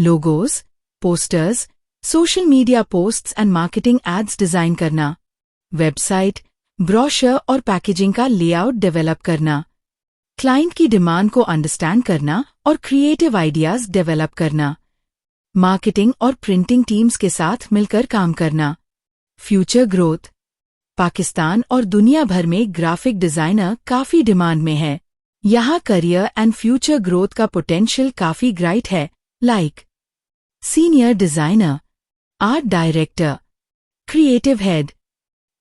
logos, posters, social media posts and marketing ads design करना, वेबसाइट, ब्रोशर और पैकेजिंग का लेआउट डेवलप करना, क्लाइंट की डिमांड को अंडरस्टैंड करना और क्रिएटिव आइडियाज डेवलप करना, मार्केटिंग और प्रिंटिंग टीम्स के साथ मिलकर काम करना। फ्यूचर ग्रोथ पाकिस्तान और दुनिया भर में ग्राफिक डिजाइनर काफी डिमांड में है। यहाँ करियर एंड फ्यूचर ग्रोथ का पोटेंशियल काफी ब्राइट है, like senior designer, art director, creative head,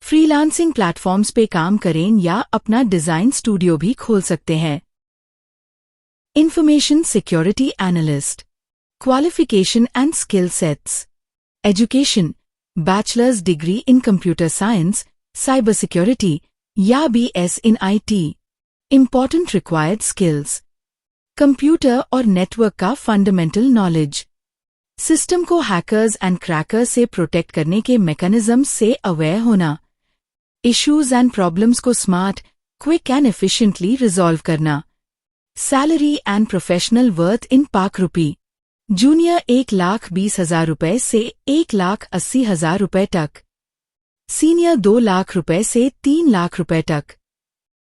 freelancing platforms पे काम करें या अपना डिजाइन स्टूडियो भी खोल सकते हैं। Information security analyst qualification and skill sets. Education bachelor's degree in computer science, cyber security या BS in IT। Important required skills computer और नेटवर्क का फंडामेंटल नॉलेज, सिस्टम को हैकर्स एंड क्रैकर्स से protect करने के मैकेनिज्म्स से aware होना, issues and problems को smart, quick and efficiently resolve करना। Salary and professional worth in ₹, junior 1,20,000 रुपए से 1,80,000 रुपए तक, सीनियर 2 लाख रुपए से 3 लाख रुपए तक,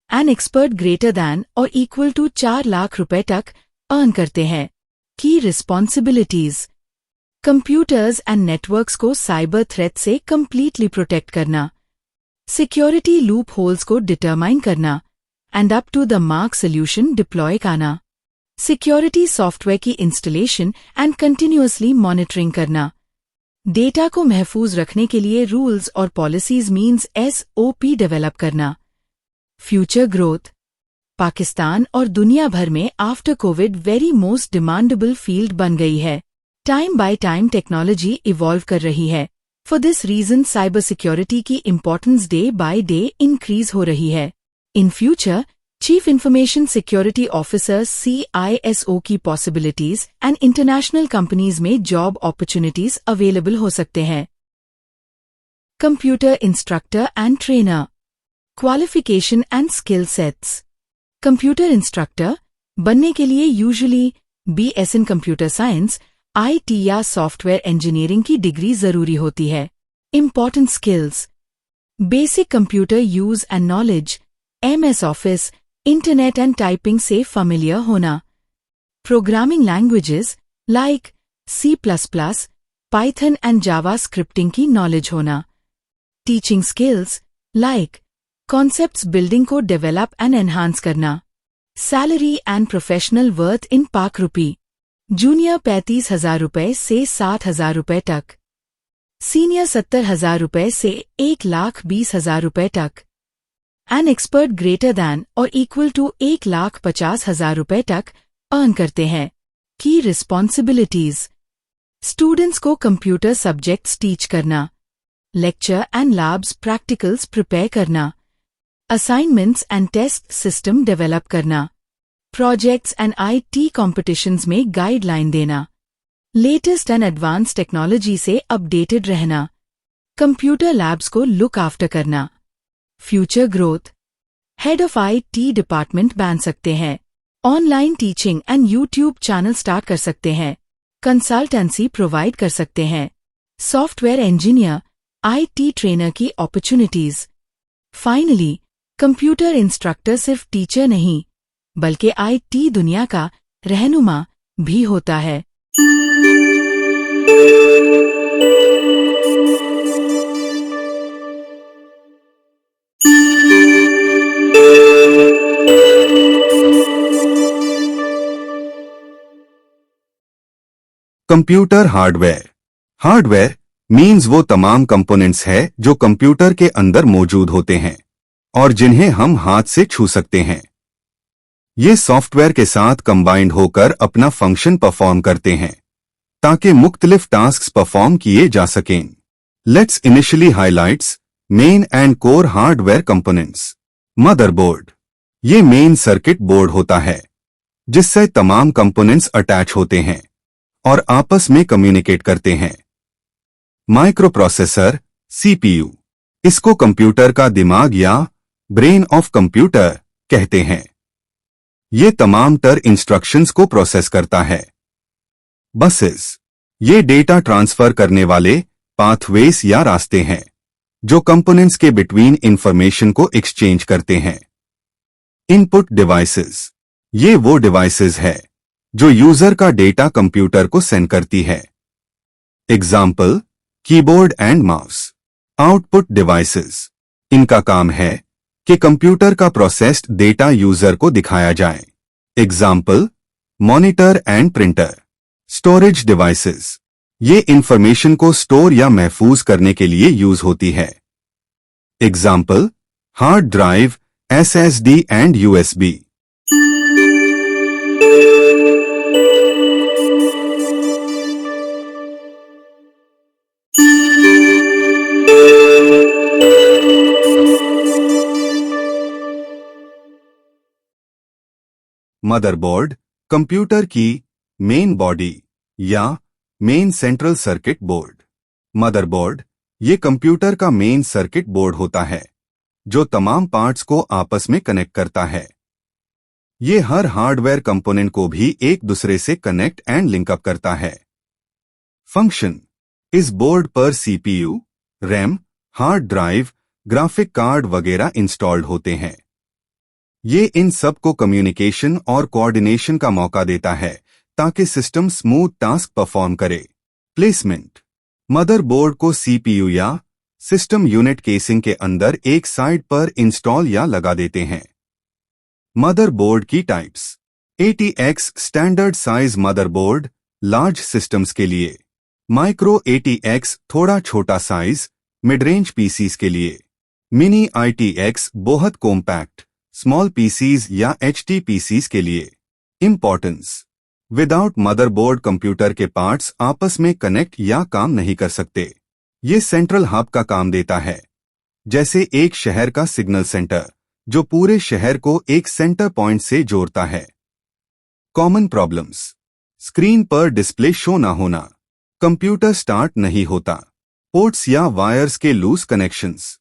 एन एक्सपर्ट ग्रेटर दैन और इक्वल टू 4 लाख रुपए तक अर्न करते हैं। Key responsibilities, computers and networks को साइबर थ्रेट से कंप्लीटली प्रोटेक्ट करना, सिक्योरिटी लूप होल्स को डिटरमाइन करना and up to the mark solution deploy करना, सिक्योरिटी सॉफ्टवेयर की इंस्टॉलेशन एंड कंटिन्यूअसली मॉनिटरिंग करना, डेटा को महफूज रखने के लिए रूल्स और पॉलिसीज मींस SOP डेवलप करना। फ्यूचर ग्रोथ, पाकिस्तान और दुनिया भर में after Covid very most demandable field बन गई है। Time by time technology evolve कर रही है। For this reason cyber security की importance day by day increase हो रही है। In future chief information security officer CISO की पॉसिबिलिटीज एंड इंटरनेशनल कंपनीज में जॉब अपॉर्चुनिटीज अवेलेबल हो सकते हैं। Computer instructor and trainer, qualification and skill sets. Computer instructor बनने के लिए usually BS in computer science, IT या सॉफ्टवेयर इंजीनियरिंग की डिग्री जरूरी होती है। Important skills, basic computer use and knowledge, MS office, internet and typing से familiar होना। Programming languages like C++, Python and Java scripting की नॉलेज होना। Teaching skills like concepts building को डेवलप एंड एनहांस करना। Salary and professional worth in Pak rupee, junior 35,000 रुपए से 60,000 रुपए तक, सीनियर 70,000 रुपए से 1,20,000 रुपए तक, एन एक्सपर्ट ग्रेटर दैन और इक्वल टू 1,50,000 रुपए तक अर्न करते हैं। की रिस्पॉन्सिबिलिटीज, स्टूडेंट्स को कंप्यूटर सब्जेक्ट्स टीच करना, lecture and labs practicals prepare करना, assignments and test system develop करना, प्रोजेक्ट्स एंड IT कॉम्पिटिशन्स में गाइडलाइन देना, लेटेस्ट एंड एडवांस टेक्नोलॉजी से अपडेटेड रहना, कंप्यूटर लैब्स को लुक आफ्टर करना। Future growth, head of IT department बन सकते हैं, online teaching and YouTube channel start कर सकते हैं, कंसल्टेंसी प्रोवाइड कर सकते हैं, सॉफ्टवेयर इंजीनियर, IT ट्रेनर की अपॉर्चुनिटीज। फाइनली कंप्यूटर इंस्ट्रक्टर सिर्फ टीचर नहीं बल्कि IT दुनिया का रहनुमा भी होता है। Computer hardware. हार्डवेयर मीन्स वो तमाम कंपोनेंट्स है जो कंप्यूटर के अंदर मौजूद होते हैं और जिन्हें हम हाथ से छू सकते हैं। ये सॉफ्टवेयर के साथ कंबाइंड होकर अपना फंक्शन परफॉर्म करते हैं ताकि मुख्तलिफ टास्क्स परफॉर्म किए जा सकें। Let's initially highlights main and core hardware components. Motherboard, ये मेन सर्किट बोर्ड होता है जिससे तमाम कंपोनेंट्स अटैच होते हैं और आपस में कम्युनिकेट करते हैं। माइक्रो प्रोसेसर CPU, इसको कंप्यूटर का दिमाग या ब्रेन ऑफ कंप्यूटर कहते हैं। ये तमाम इंस्ट्रक्शंस को प्रोसेस करता है। बसेस, ये डेटा ट्रांसफर करने वाले पाथवेज या रास्ते हैं जो कंपोनेंट्स के बिटवीन इंफॉर्मेशन को एक्सचेंज करते हैं। इनपुट डिवाइसेस, ये वो डिवाइसेस है जो यूजर का डेटा कंप्यूटर को सेंड करती है। Example, keyboard and mouse. Output devices, इनका काम है कि कंप्यूटर का प्रोसेस्ड डेटा यूजर को दिखाया जाए। Example, monitor and printer. Storage devices, ये इंफॉर्मेशन को स्टोर या महफूज करने के लिए यूज होती है। Example, hard drive, SSD and USB। Motherboard, computer की मेन बॉडी या main central circuit board. Motherboard, ये कंप्यूटर का मेन सर्किट बोर्ड होता है जो तमाम पार्ट्स को आपस में कनेक्ट करता है। ये हर हार्डवेयर कंपोनेंट को भी एक दूसरे से कनेक्ट एंड लिंकअप करता है। फंक्शन, इस बोर्ड पर CPU, RAM, hard drive, graphic card वगैरह इंस्टॉल्ड होते हैं। ये इन सब को कम्युनिकेशन और कोऑर्डिनेशन का मौका देता है ताकि सिस्टम स्मूथ टास्क परफॉर्म करे। प्लेसमेंट। मदरबोर्ड को सीपीयू या सिस्टम यूनिट केसिंग के अंदर एक साइड पर इंस्टॉल या लगा देते हैं। मदरबोर्ड की types. ATX standard size motherboard, large systems के लिए। माइक्रो ATX थोड़ा छोटा साइज, मिड रेंज पीसीज के लिए। मिनी ITX बहुत कॉम्पैक्ट, स्मॉल पीसीज या HT पीसीज के लिए। इंपॉर्टेंस। विदाउट मदरबोर्ड कंप्यूटर के पार्ट्स आपस में कनेक्ट या काम नहीं कर सकते। ये सेंट्रल हब का काम देता है, जैसे एक शहर का सिग्नल सेंटर जो पूरे शहर को एक सेंटर पॉइंट से जोड़ता है। Common problems. स्क्रीन पर डिस्प्ले शो ना होना, कंप्यूटर स्टार्ट नहीं होता, पोर्ट्स या वायर्स के loose connections.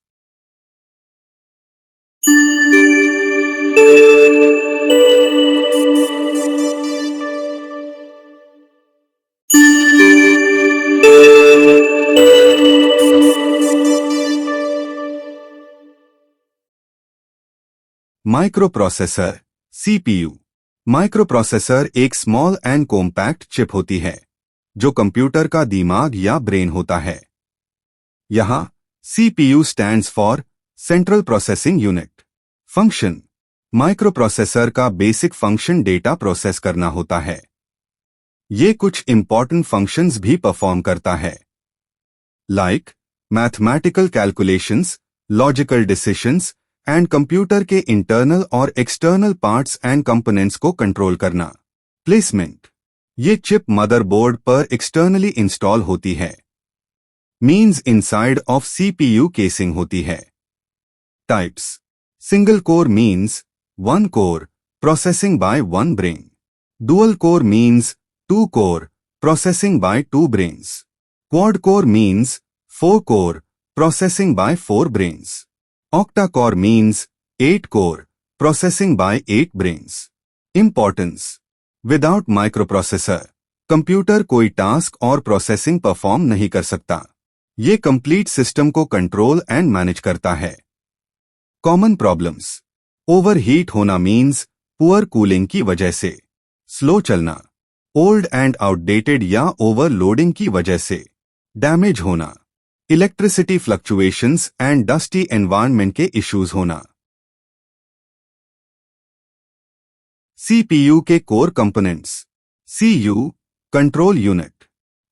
Microprocessor, CPU। Microprocessor एक स्मॉल एंड कॉम्पैक्ट चिप होती है जो कंप्यूटर का दिमाग या ब्रेन होता है। यहां CPU stands for central processing unit. Function. Microprocessor का बेसिक फंक्शन डेटा प्रोसेस करना होता है। ये कुछ इंपॉर्टेंट फंक्शंस भी परफॉर्म करता है, like mathematical calculations, logical decisions and computer के इंटरनल और एक्सटर्नल पार्ट्स एंड कंपोनेंट्स को कंट्रोल करना। प्लेसमेंट। ये चिप मदरबोर्ड पर एक्सटर्नली इंस्टॉल होती है, means inside of CPU casing होती है। Types. Single core means 1 core processing by 1 brain. Dual core means 2 core processing by 2 brains. Quad core means 4 core processing by 4 brains. Octa-core means 8 core, processing by 8 brains. Importance. Without microprocessor, computer कोई task और processing perform नहीं कर सकता। ये complete system को control and manage करता है। Common problems. Overheat होना मींस पुअर कूलिंग की वजह से। स्लो चलना, ओल्ड एंड आउटडेटेड या ओवरलोडिंग की वजह से। डैमेज होना, electricity fluctuations and dusty environment के इश्यूज होना। CPU के core components. CU control unit.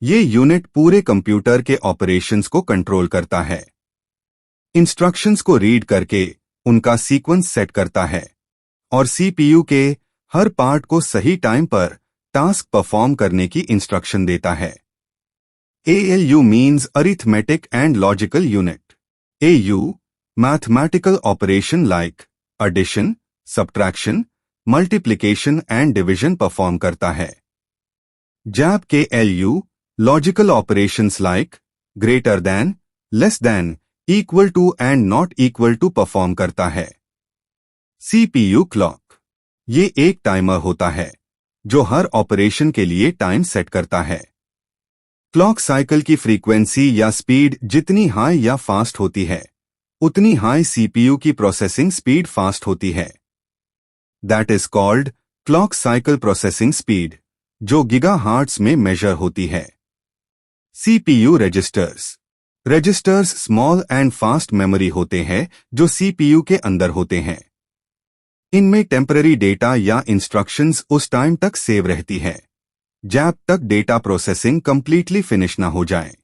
ये यूनिट पूरे कंप्यूटर के ऑपरेशंस को कंट्रोल करता है, इंस्ट्रक्शंस को रीड करके उनका सीक्वेंस सेट करता है और CPU के हर पार्ट को सही टाइम पर टास्क परफॉर्म करने की इंस्ट्रक्शन देता है। ALU means arithmetic and logical unit. AU, mathematical operation like addition, subtraction, multiplication and division perform करता है। JAP के LU, logical operations like greater than, less than, equal to and not equal to perform करता है। CPU clock, ये एक timer होता है जो हर ऑपरेशन के लिए टाइम सेट करता है। क्लॉक साइकिल की फ्रीक्वेंसी या स्पीड जितनी हाई या फास्ट होती है, उतनी हाई CPU की प्रोसेसिंग स्पीड फास्ट होती है। That is called clock cycle processing speed, जो गीगाहर्ट्ज में मेजर होती है। CPU रजिस्टर्स। Registers small and fast memory होते हैं जो CPU के अंदर होते हैं। इनमें टेम्पररी डेटा या इंस्ट्रक्शंस उस टाइम तक सेव रहती है जब तक डेटा प्रोसेसिंग कंप्लीटली फिनिश ना हो जाए।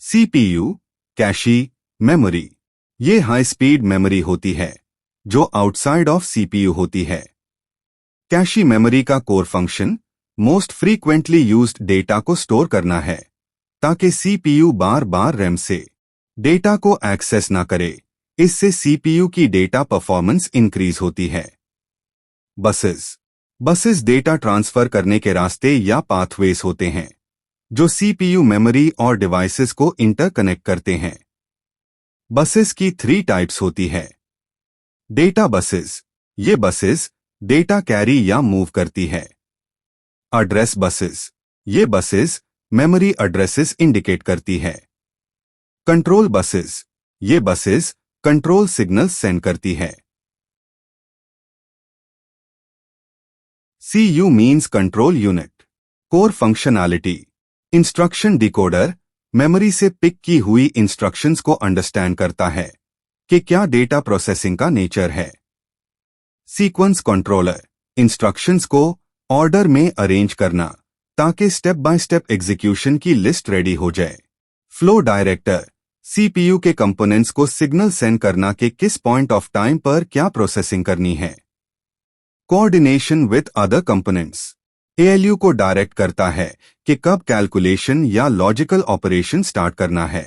CPU cache memory. ये हाई स्पीड मेमोरी होती है जो आउटसाइड ऑफ CPU होती है। कैशी मेमोरी का core function most frequently used data को स्टोर करना है ताकि CPU बार बार रैम से डेटा को एक्सेस ना करे। इससे CPU की डेटा परफॉर्मेंस इंक्रीज होती है। बसेस डेटा ट्रांसफर करने के रास्ते या पाथवेज होते हैं जो CPU मेमोरी और डिवाइसेस को इंटरकनेक्ट करते हैं। बसेस की 3 टाइप्स होती है। Data buses. ये बसेस डेटा कैरी या मूव करती है। Address buses. ये बसेस मेमोरी एड्रेसेस इंडिकेट करती है। Control buses. ये बसेस कंट्रोल सिग्नल सेंड करती है। CU means control unit. Core functionality, instruction decoder memory से पिक की हुई इंस्ट्रक्शंस को अंडरस्टैंड करता है कि क्या डेटा प्रोसेसिंग का नेचर है। सीक्वेंस कंट्रोलर, इंस्ट्रक्शंस को ऑर्डर में अरेंज करना ताकि स्टेप बाय स्टेप एग्जीक्यूशन की लिस्ट रेडी हो जाए। फ्लो डायरेक्टर, CPU के कंपोनेंट्स को सिग्नल सेंड करना कि किस पॉइंट ऑफ टाइम पर क्या प्रोसेसिंग करनी है। Coordination with other components, ALU को डायरेक्ट करता है कि कब कैलकुलेशन या लॉजिकल ऑपरेशन स्टार्ट करना है।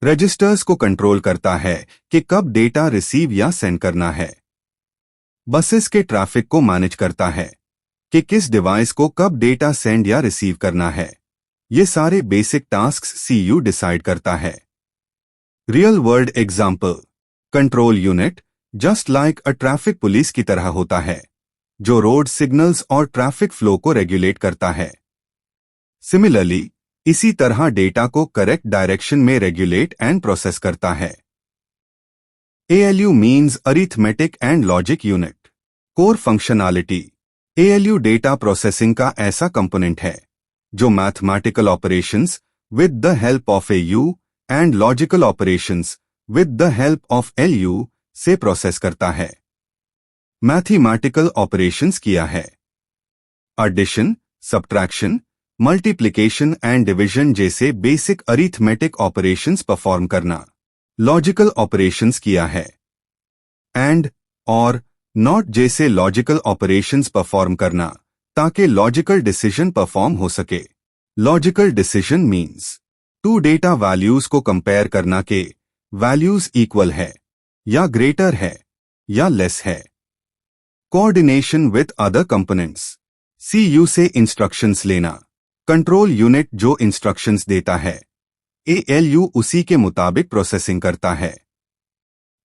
रजिस्टर्स को कंट्रोल करता है कि कब डेटा रिसीव या सेंड करना है। बसेस के ट्रैफिक को मैनेज करता है कि किस डिवाइस को कब डेटा सेंड या रिसीव करना है। ये सारे बेसिक टास्क्स CU डिसाइड करता है। Real world example, control unit just like a traffic police की तरह होता है जो रोड सिग्नल्स और ट्रैफिक फ्लो को रेगुलेट करता है। सिमिलरली, इसी तरह डेटा को करेक्ट डायरेक्शन में रेगुलेट एंड प्रोसेस करता है। ALU means arithmetic and logic unit. Core functionality, ALU data processing का ऐसा कंपोनेंट है जो mathematical operations with the help of AU and logical operations with the help of LU से process करता है। Mathematical operations किया है addition, subtraction, multiplication and division जैसे बेसिक अरिथमेटिक ऑपरेशंस परफॉर्म करना। लॉजिकल ऑपरेशंस किया है एंड और नॉट जैसे लॉजिकल ऑपरेशंस परफॉर्म करना ताकि लॉजिकल डिसीजन परफॉर्म हो सके। Logical decision means to data values को कंपेयर करना के वैल्यूज इक्वल है या ग्रेटर है या लेस है। Coordination with other components, CU से इंस्ट्रक्शंस लेना, कंट्रोल यूनिट जो इंस्ट्रक्शंस देता है ALU उसी के मुताबिक प्रोसेसिंग करता है।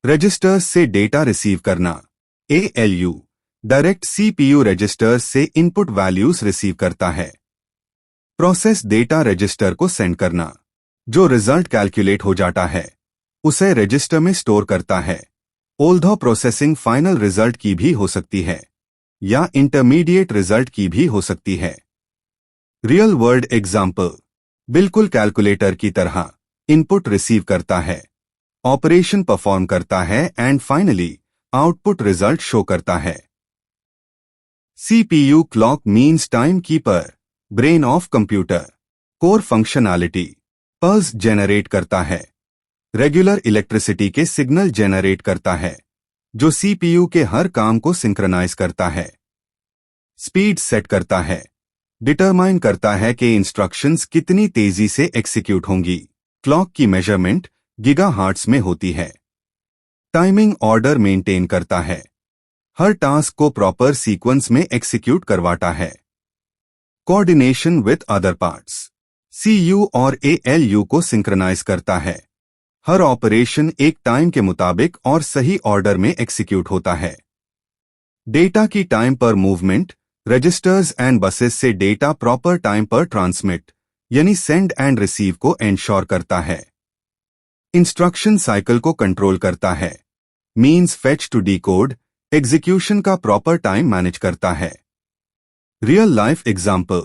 रजिस्टर्स से डेटा रिसीव करना, ALU डायरेक्ट CPU रजिस्टर्स से इनपुट वैल्यूज रिसीव करता है। प्रोसेस डेटा रजिस्टर को सेंड करना, जो रिजल्ट कैलकुलेट हो जाता है उसे रजिस्टर में स्टोर करता है। ऑल्दो प्रोसेसिंग फाइनल रिजल्ट की भी हो सकती है या इंटरमीडिएट रिजल्ट की भी हो सकती है। रियल वर्ल्ड एग्जाम्पल, बिल्कुल कैलकुलेटर की तरह इनपुट रिसीव करता है, ऑपरेशन परफॉर्म करता है and finally output result show करता है। CPU clock means time keeper, brain of computer. Core functionality, pulse generate करता है, रेगुलर इलेक्ट्रिसिटी के सिग्नल जेनरेट करता है जो CPU के हर काम को सिंक्रोनाइज करता है। स्पीड सेट करता है, डिटरमाइन करता है कि इंस्ट्रक्शंस कितनी तेजी से एग्जीक्यूट होंगी। क्लॉक की मेजरमेंट गीगाहर्ट्ज में होती है। टाइमिंग ऑर्डर मेंटेन करता है, हर टास्क को प्रॉपर सीक्वेंस में एग्जीक्यूट करवाता है। Coordination with other parts, CU और ALU को सिंक्रोनाइज करता है, हर ऑपरेशन एक टाइम के मुताबिक और सही ऑर्डर में एग्जीक्यूट होता है। डेटा की टाइम पर मूवमेंट, रजिस्टर्स एंड बसेस से डेटा प्रॉपर टाइम पर ट्रांसमिट यानी सेंड एंड रिसीव को एंश्योर करता है। इंस्ट्रक्शन साइकिल को कंट्रोल करता है, means fetch to decode, execution का प्रॉपर टाइम मैनेज करता है। रियल लाइफ एग्जाम्पल,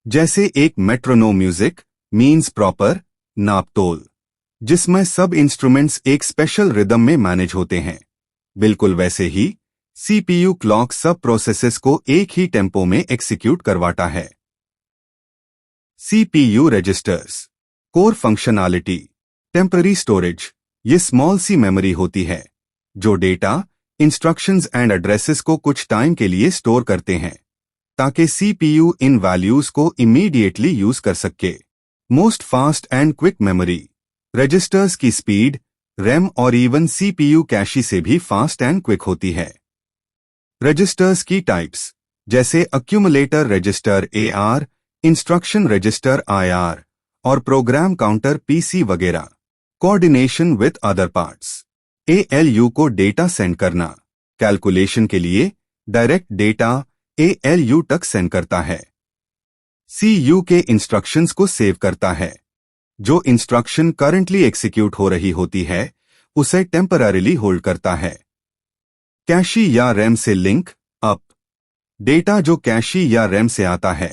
जैसे एक मेट्रोनोम म्यूजिक मीन्स प्रॉपर नापतोल जिसमें सब इंस्ट्रूमेंट्स एक स्पेशल रिदम में मैनेज होते हैं, बिल्कुल वैसे ही CPU क्लॉक सब प्रोसेसेस को एक ही टेम्पो में एग्जीक्यूट करवाता है। CPU registers, core functionality, temporary storage, ये स्मॉल सी मेमोरी होती है जो डेटा, इंस्ट्रक्शंस एंड एड्रेसेस को कुछ टाइम के लिए स्टोर करते हैं ताकि CPU इन वैल्यूज को इमीडिएटली यूज कर सके। Most fast and quick memory, registers की स्पीड रैम और इवन CPU कैशी से भी फास्ट एंड क्विक होती है। रजिस्टर्स की टाइप्स जैसे accumulator register AR, instruction register IR और प्रोग्राम काउंटर PC वगैरह। Coordination with other parts, ALU को डेटा सेंड करना, कैलकुलेशन के लिए डायरेक्ट डेटा ALU तक सेंड करता है। CU के इंस्ट्रक्शंस को सेव करता है, जो इंस्ट्रक्शन करंटली एग्जीक्यूट हो रही होती है उसे टेम्पररीली होल्ड करता है। कैशी या रैम से लिंक अप, डेटा जो कैशी या रैम से आता है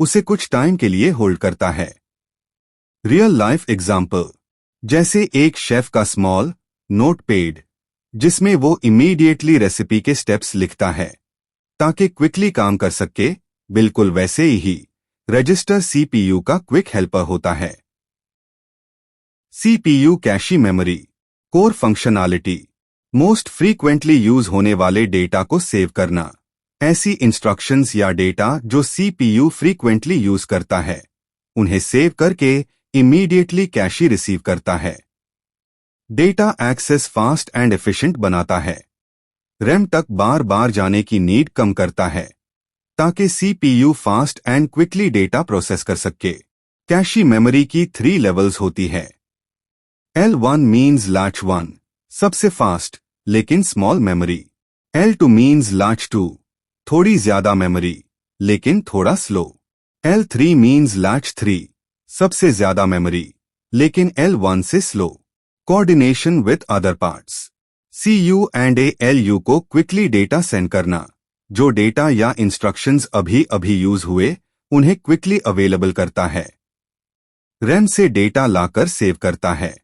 उसे कुछ टाइम के लिए होल्ड करता है। रियल लाइफ एग्जाम्पल, जैसे एक शेफ का स्मॉल नोटपैड जिसमें वो इमीडिएटली रेसिपी के स्टेप्स लिखता है ताकि क्विकली काम कर सके, बिल्कुल वैसे ही रजिस्टर सीपीयू का क्विक हेल्पर होता है। CPU cache memory core functionality, most frequently use होने वाले डेटा को सेव करना। ऐसी इंस्ट्रक्शंस या डेटा जो सीपीयू फ्रीक्वेंटली यूज करता है उन्हें सेव करके इमीडिएटली कैशी रिसीव करता है। Data access fast and efficient बनाता है। रैम तक बार बार जाने की नीड कम करता है ताकि CPU fast and quickly data process कर सके। कैशी मेमोरी की 3 लेवल्स होती है। L1 मीन्स लार्ज 1, सबसे फास्ट लेकिन small memory. L2 means large 2, थोड़ी ज्यादा मेमोरी लेकिन थोड़ा स्लो। L3 मीन्स लार्ज 3, सबसे ज्यादा मेमोरी लेकिन L1 से slow. Coordination with other parts, CU and ALU को क्विकली डेटा सेंड करना। जो डेटा या इंस्ट्रक्शंस अभी अभी यूज हुए उन्हें क्विकली अवेलेबल करता है। रैम से डेटा लाकर सेव करता है।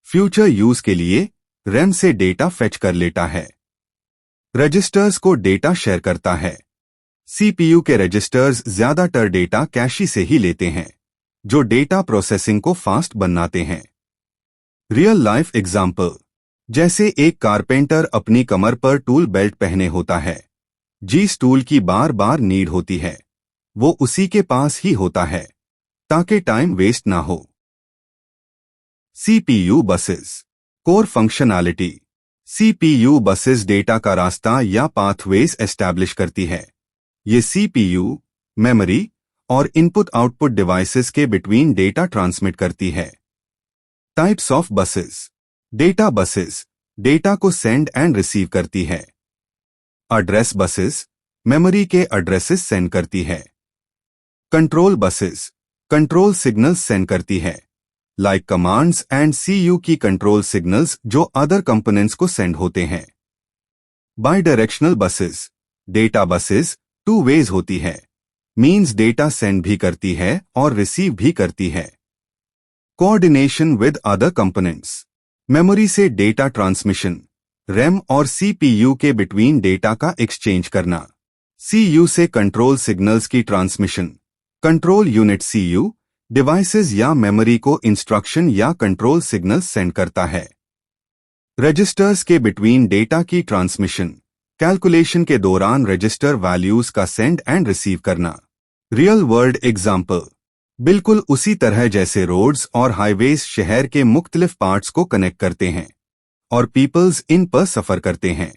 फ्यूचर यूज के लिए रैम से डेटा फेच कर लेता है। रजिस्टर्स को डेटा शेयर करता है। सीपीयू के रजिस्टर्स ज्यादातर डेटा कैशी से ही लेते हैं जो डेटा प्रोसेसिंग को फास्ट बनाते हैं। रियल लाइफ एग्जाम्पल, जैसे एक कारपेंटर अपनी कमर पर टूल बेल्ट पहने होता है। जिस टूल की बार बार नीड होती है वो उसी के पास ही होता है ताकि टाइम वेस्ट ना हो। CPU buses core functionality, CPU buses data का रास्ता या पाथवेज एस्टैब्लिश करती है। ये सीपीयू, मेमोरी और इनपुट आउटपुट डिवाइसेस के बिटवीन डेटा ट्रांसमिट करती है। Types of buses, data buses data को सेंड एंड रिसीव करती है। एड्रेस बसेस मेमोरी के एड्रेसेस सेंड करती है। Control buses control signals send करती है, लाइक कमांड्स एंड सीयू की कंट्रोल सिग्नल्स जो अदर कंपोनेंट्स को सेंड होते हैं। बाइडायरेक्शनल बसेस डेटा बसेस 2 वेज होती है, मीन्स डेटा सेंड भी करती है और रिसीव भी करती है। Coordination with other components, memory से डेटा ट्रांसमिशन, रैम और सीपीयू के बिटवीन डेटा का एक्सचेंज करना। सीयू से कंट्रोल सिग्नल्स की transmission, control unit CU devices या मेमोरी को इंस्ट्रक्शन या कंट्रोल सिग्नल्स सेंड करता है। रजिस्टर्स के बिटवीन डेटा की ट्रांसमिशन, कैलकुलेशन के दौरान रजिस्टर वैल्यूज का सेंड एंड रिसीव करना। रियल वर्ल्ड एग्जाम्पल, बिल्कुल उसी तरह जैसे रोड्स और हाईवेज शहर के मुख्तलिफ पार्ट्स को कनेक्ट करते हैं और पीपल्स इन पर सफर करते हैं।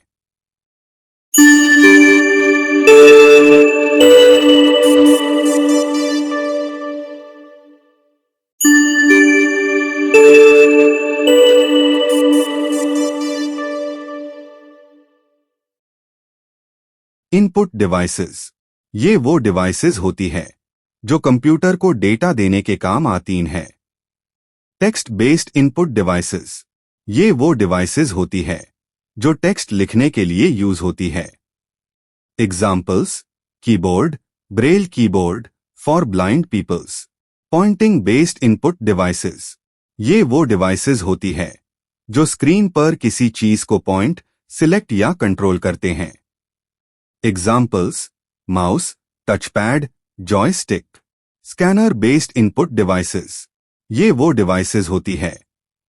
इनपुट डिवाइसेस, ये वो डिवाइसेस होती है जो कंप्यूटर को डेटा देने के काम आती हैं। टेक्स्ट बेस्ड इनपुट डिवाइसेस, ये वो डिवाइसेस होती है जो टेक्स्ट लिखने के लिए यूज होती है। Examples, keyboard, braille keyboard for blind peoples. Pointing based input devices, ये वो डिवाइसेस होती है जो स्क्रीन पर किसी चीज को पॉइंट, सिलेक्ट या कंट्रोल करते हैं। Examples, mouse, touchpad, joystick. Scanner based input devices, ये वो डिवाइसेस होती है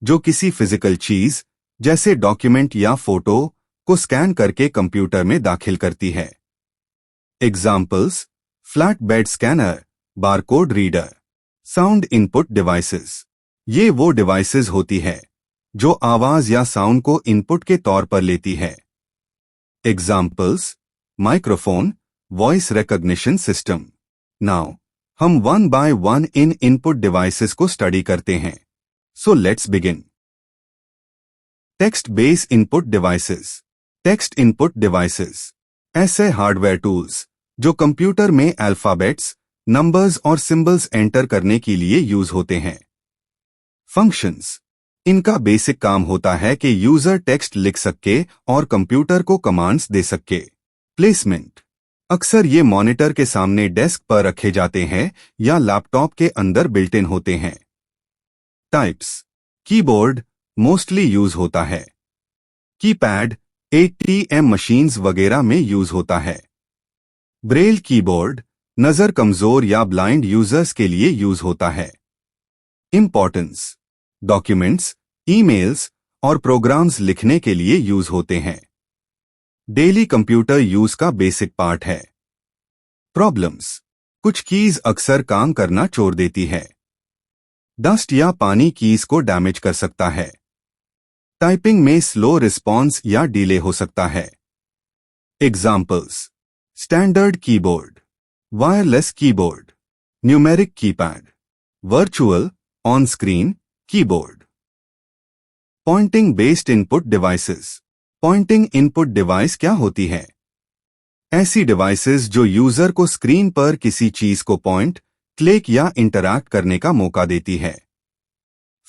जो किसी फिजिकल चीज जैसे डॉक्यूमेंट या फोटो को स्कैन करके कंप्यूटर में दाखिल करती है। Examples, flat bed scanner, barcode reader. Sound input devices, ये वो डिवाइसेस होती है जो आवाज या साउंड को इनपुट के तौर पर लेती है। Examples, microphone, voice recognition system. Now हम 1 बाय 1 इन इनपुट डिवाइसेस को स्टडी करते हैं। So let's begin. Text based input devices. Text input devices ऐसे हार्डवेयर टूल्स जो कंप्यूटर में अल्फाबेट्स, नंबर्स और सिंबल्स एंटर करने के लिए यूज होते हैं। फंक्शंस, इनका बेसिक काम होता है कि यूजर टेक्स्ट लिख सके और कंप्यूटर को कमांड्स दे सके। प्लेसमेंट, अक्सर ये मॉनिटर के सामने डेस्क पर रखे जाते हैं या लैपटॉप के अंदर बिल्ट इन होते हैं। टाइप्स, कीबोर्ड मोस्टली यूज होता है। कीपैड एटीएम मशीन्स वगैरह में यूज होता है। ब्रेल कीबोर्ड नजर कमजोर या ब्लाइंड यूजर्स के लिए यूज होता है। इंपॉर्टेंस, डॉक्यूमेंट्स, ईमेल्स और प्रोग्राम्स लिखने के लिए यूज होते हैं। डेली कंप्यूटर यूज का बेसिक पार्ट है। प्रॉब्लम्स, कुछ कीज अक्सर काम करना छोड़ देती है। डस्ट या पानी कीज को डैमेज कर सकता है। टाइपिंग में स्लो रिस्पॉन्स या डिले हो सकता है। Examples, standard keyboard, wireless keyboard, numeric keypad, virtual on screen keyboard. Pointing based input devices, pointing input device क्या होती है? ऐसी डिवाइसेस जो यूजर को स्क्रीन पर किसी चीज को पॉइंट, क्लिक या इंटरैक्ट करने का मौका देती है।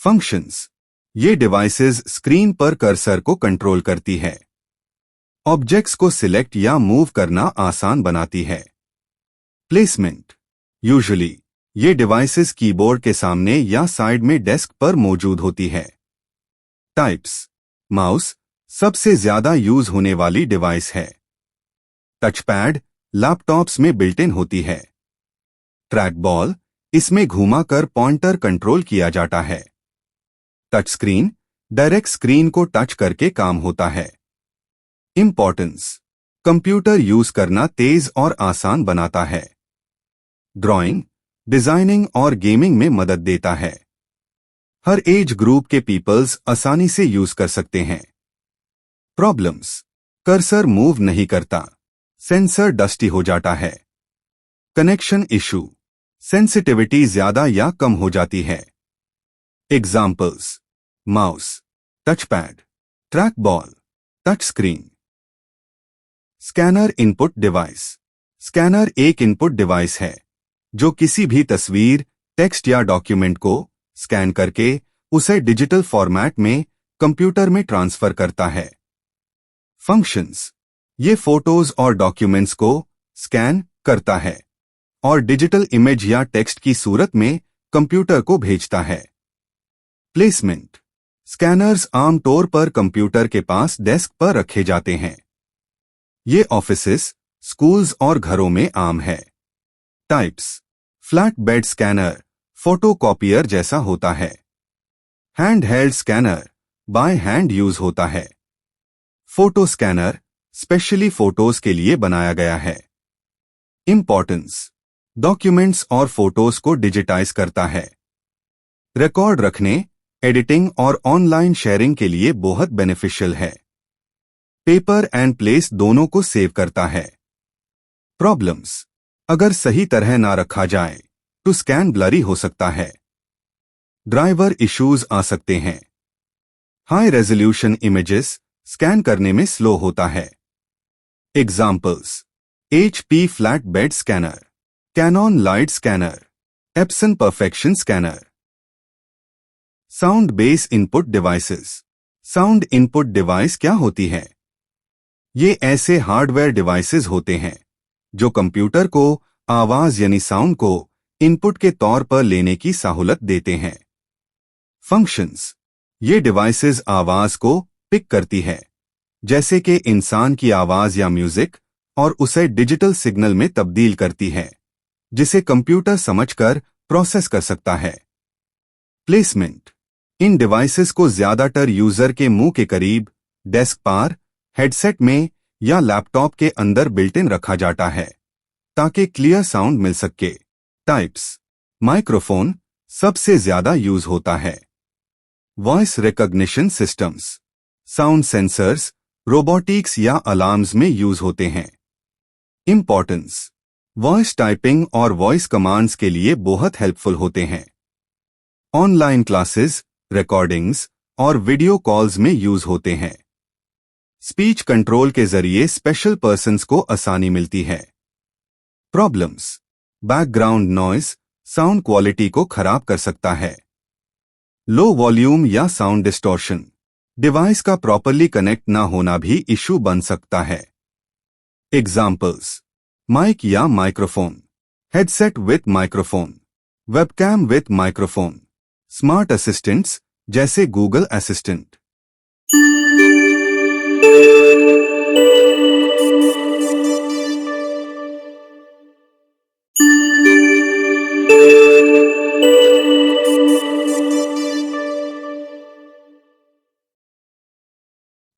फंक्शंस, ये डिवाइसेस स्क्रीन पर कर्सर को कंट्रोल करती है। ऑब्जेक्ट्स को सिलेक्ट या मूव करना आसान बनाती है। प्लेसमेंट, यूजुअली ये डिवाइसेस कीबोर्ड के सामने या साइड में डेस्क पर मौजूद होती है। टाइप्स, माउस सबसे ज्यादा यूज होने वाली डिवाइस है। टचपैड लैपटॉप्स में बिल्ट इन होती है। ट्रैक बॉल, इसमें घुमाकर पॉइंटर कंट्रोल किया जाता है। टच स्क्रीन डायरेक्ट स्क्रीन को टच करके काम होता है। इंपॉर्टेंस, कंप्यूटर यूज करना तेज और आसान बनाता है। ड्राइंग, डिजाइनिंग और गेमिंग में मदद देता है। हर एज ग्रुप के पीपल्स आसानी से यूज कर सकते हैं। प्रॉब्लम्स, कर्सर मूव नहीं करता। सेंसर डस्टी हो जाता है। कनेक्शन इशू, सेंसिटिविटी ज्यादा या कम हो जाती है। Examples, mouse, touchpad, track ball, touch screen. Scanner input device, scanner एक इनपुट डिवाइस है जो किसी भी तस्वीर, टेक्स्ट या डॉक्यूमेंट को स्कैन करके उसे डिजिटल फॉर्मेट में कंप्यूटर में ट्रांसफर करता है। फंक्शंस, ये फोटोज और डॉक्यूमेंट्स को स्कैन करता है और डिजिटल इमेज या टेक्स्ट की सूरत में कंप्यूटर को भेजता है। प्लेसमेंट, स्कैनर्स आमतौर पर कंप्यूटर के पास डेस्क पर रखे जाते हैं। ये ऑफिसेस, स्कूल्स और घरों में आम है। Types, flat bed scanner photocopier जैसा होता है। Hand held scanner by hand use होता है। फोटो स्कैनर स्पेशली फोटोज के लिए बनाया गया है। इंपॉर्टेंस, डॉक्यूमेंट्स और फोटोज को डिजिटाइज करता है। रिकॉर्ड रखने, एडिटिंग और ऑनलाइन शेयरिंग के लिए बहुत बेनिफिशियल है। पेपर एंड प्लेस दोनों को सेव करता है। प्रॉब्लम्स, अगर सही तरह ना रखा जाए तो स्कैन ब्लरी हो सकता है। ड्राइवर इश्यूज आ सकते हैं। हाई रेजोल्यूशन इमेजेस स्कैन करने में स्लो होता है। Examples, HP flat bed scanner, Canon light scanner, Epson perfection scanner. Sound base input devices, sound input device क्या होती है? ये ऐसे हार्डवेयर डिवाइसेस होते हैं जो कंप्यूटर को आवाज यानी साउंड को इनपुट के तौर पर लेने की सहूलत देते हैं। फंक्शंस, ये डिवाइसेस आवाज को पिक करती है, जैसे कि इंसान की आवाज या म्यूजिक, और उसे डिजिटल सिग्नल में तब्दील करती है, जिसे कंप्यूटर समझकर प्रोसेस कर सकता है। प्लेसमेंट, इन डिवाइसेस को ज्यादातर यूजर के मुंह के करीब, डेस्क पर, हेडसेट में या लैपटॉप के अंदर बिल्ट इन रखा जाता है ताकि क्लियर साउंड मिल सके। टाइप्स, माइक्रोफोन सबसे ज्यादा यूज होता है। Voice recognition systems, sound sensors robotics या अलार्म्स में यूज होते हैं। इंपॉर्टेंस, वॉइस टाइपिंग और वॉइस कमांड्स के लिए बहुत हेल्पफुल होते हैं। ऑनलाइन क्लासेस, रिकॉर्डिंग्स और वीडियो कॉल्स में यूज होते हैं। स्पीच कंट्रोल के जरिए स्पेशल पर्सन्स को आसानी मिलती है। Problems, background noise sound quality को खराब कर सकता है। लो वॉल्यूम या साउंड डिस्टॉर्शन, डिवाइस का प्रॉपरली कनेक्ट ना होना भी इशू बन सकता है। एग्जाम्पल्स: माइक या microphone, headset with microphone, webcam with microphone, smart assistants जैसे Google assistant.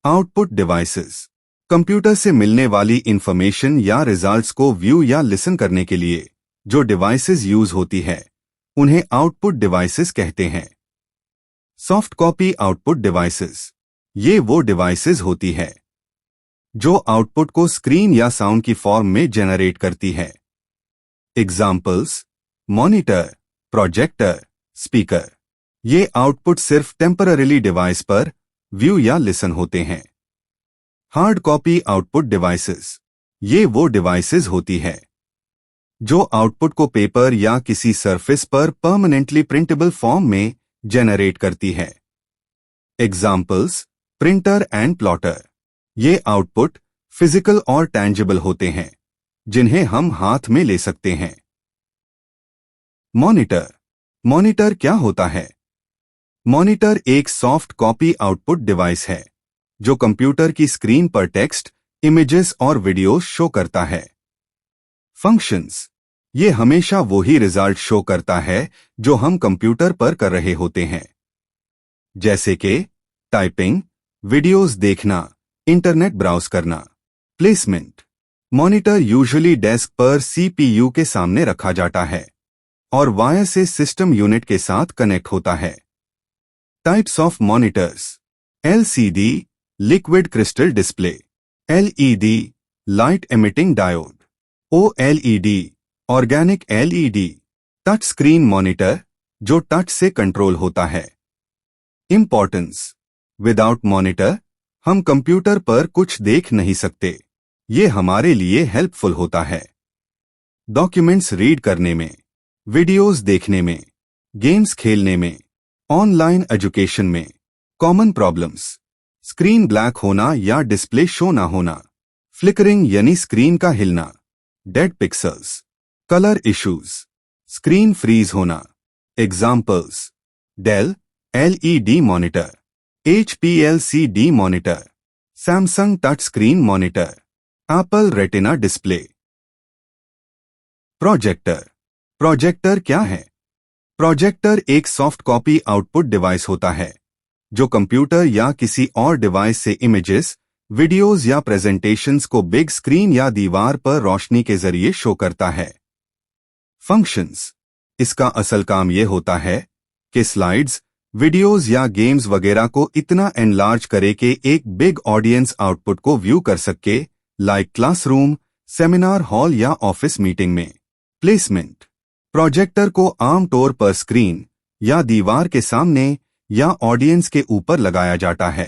Output devices, computer से मिलने वाली इंफॉर्मेशन या रिजल्ट्स को व्यू या लिसन करने के लिए जो डिवाइसेस यूज होती है उन्हें आउटपुट डिवाइसेस कहते हैं। सॉफ्ट कॉपी आउटपुट डिवाइसेस, ये वो डिवाइसेस होती है जो आउटपुट को स्क्रीन या साउंड की फॉर्म में जनरेट करती है। Examples: monitor, projector, speaker. ये आउटपुट सिर्फ टेम्पररीली डिवाइस पर व्यू या लिसन होते हैं। हार्ड कॉपी आउटपुट डिवाइसेस, ये वो डिवाइसेस होती है जो आउटपुट को पेपर या किसी सरफेस पर परमानेंटली प्रिंटेबल फॉर्म में जनरेट करती है। Examples: printer and plotter. ये आउटपुट फिजिकल और टैंजिबल होते हैं जिन्हें हम हाथ में ले सकते हैं। मॉनिटर, मॉनिटर क्या होता है? मॉनिटर एक सॉफ्ट कॉपी आउटपुट डिवाइस है जो कंप्यूटर की स्क्रीन पर टेक्स्ट, इमेजेस और वीडियो शो करता है। फंक्शंस, ये हमेशा वही रिजल्ट शो करता है जो हम कंप्यूटर पर कर रहे होते हैं, जैसे कि टाइपिंग, वीडियोस देखना, इंटरनेट ब्राउज करना। प्लेसमेंट, मॉनिटर यूजुअली डेस्क पर सीपीयू के सामने रखा जाता है और वायर से सिस्टम यूनिट के साथ कनेक्ट होता है। Types of monitors: LCD, liquid crystal display, LED, light emitting diode, OLED, organic LED, touch screen monitor जो टच से कंट्रोल होता है। इंपॉर्टेंस: विदाउट मॉनिटर हम कंप्यूटर पर कुछ देख नहीं सकते। ये हमारे लिए हेल्पफुल होता है डॉक्यूमेंट्स रीड करने में, वीडियोस देखने में, गेम्स खेलने में, ऑनलाइन एजुकेशन में। कॉमन प्रॉब्लम्स: स्क्रीन ब्लैक होना या डिस्प्ले शो ना होना, फ्लिकरिंग यानी स्क्रीन का हिलना, dead pixels, colour issues, screen freeze होना। Examples: Dell LED monitor, HP LCD monitor, Samsung touch screen monitor, Apple retina display. Projector, projector क्या है? प्रोजेक्टर एक सॉफ्ट कॉपी आउटपुट डिवाइस होता है जो कंप्यूटर या किसी और डिवाइस से इमेजेस, वीडियोस या प्रेजेंटेशंस को बिग स्क्रीन या दीवार पर रोशनी के जरिए शो करता है। फंक्शंस: इसका असल काम यह होता है कि स्लाइड्स, वीडियोस या गेम्स वगैरह को इतना एनलार्ज करे कि एक बिग ऑडियंस आउटपुट को व्यू कर सके, लाइक क्लासरूम, सेमिनार हॉल या ऑफिस मीटिंग में। प्लेसमेंट: प्रोजेक्टर को आमतौर पर स्क्रीन या दीवार के सामने या ऑडियंस के ऊपर लगाया जाता है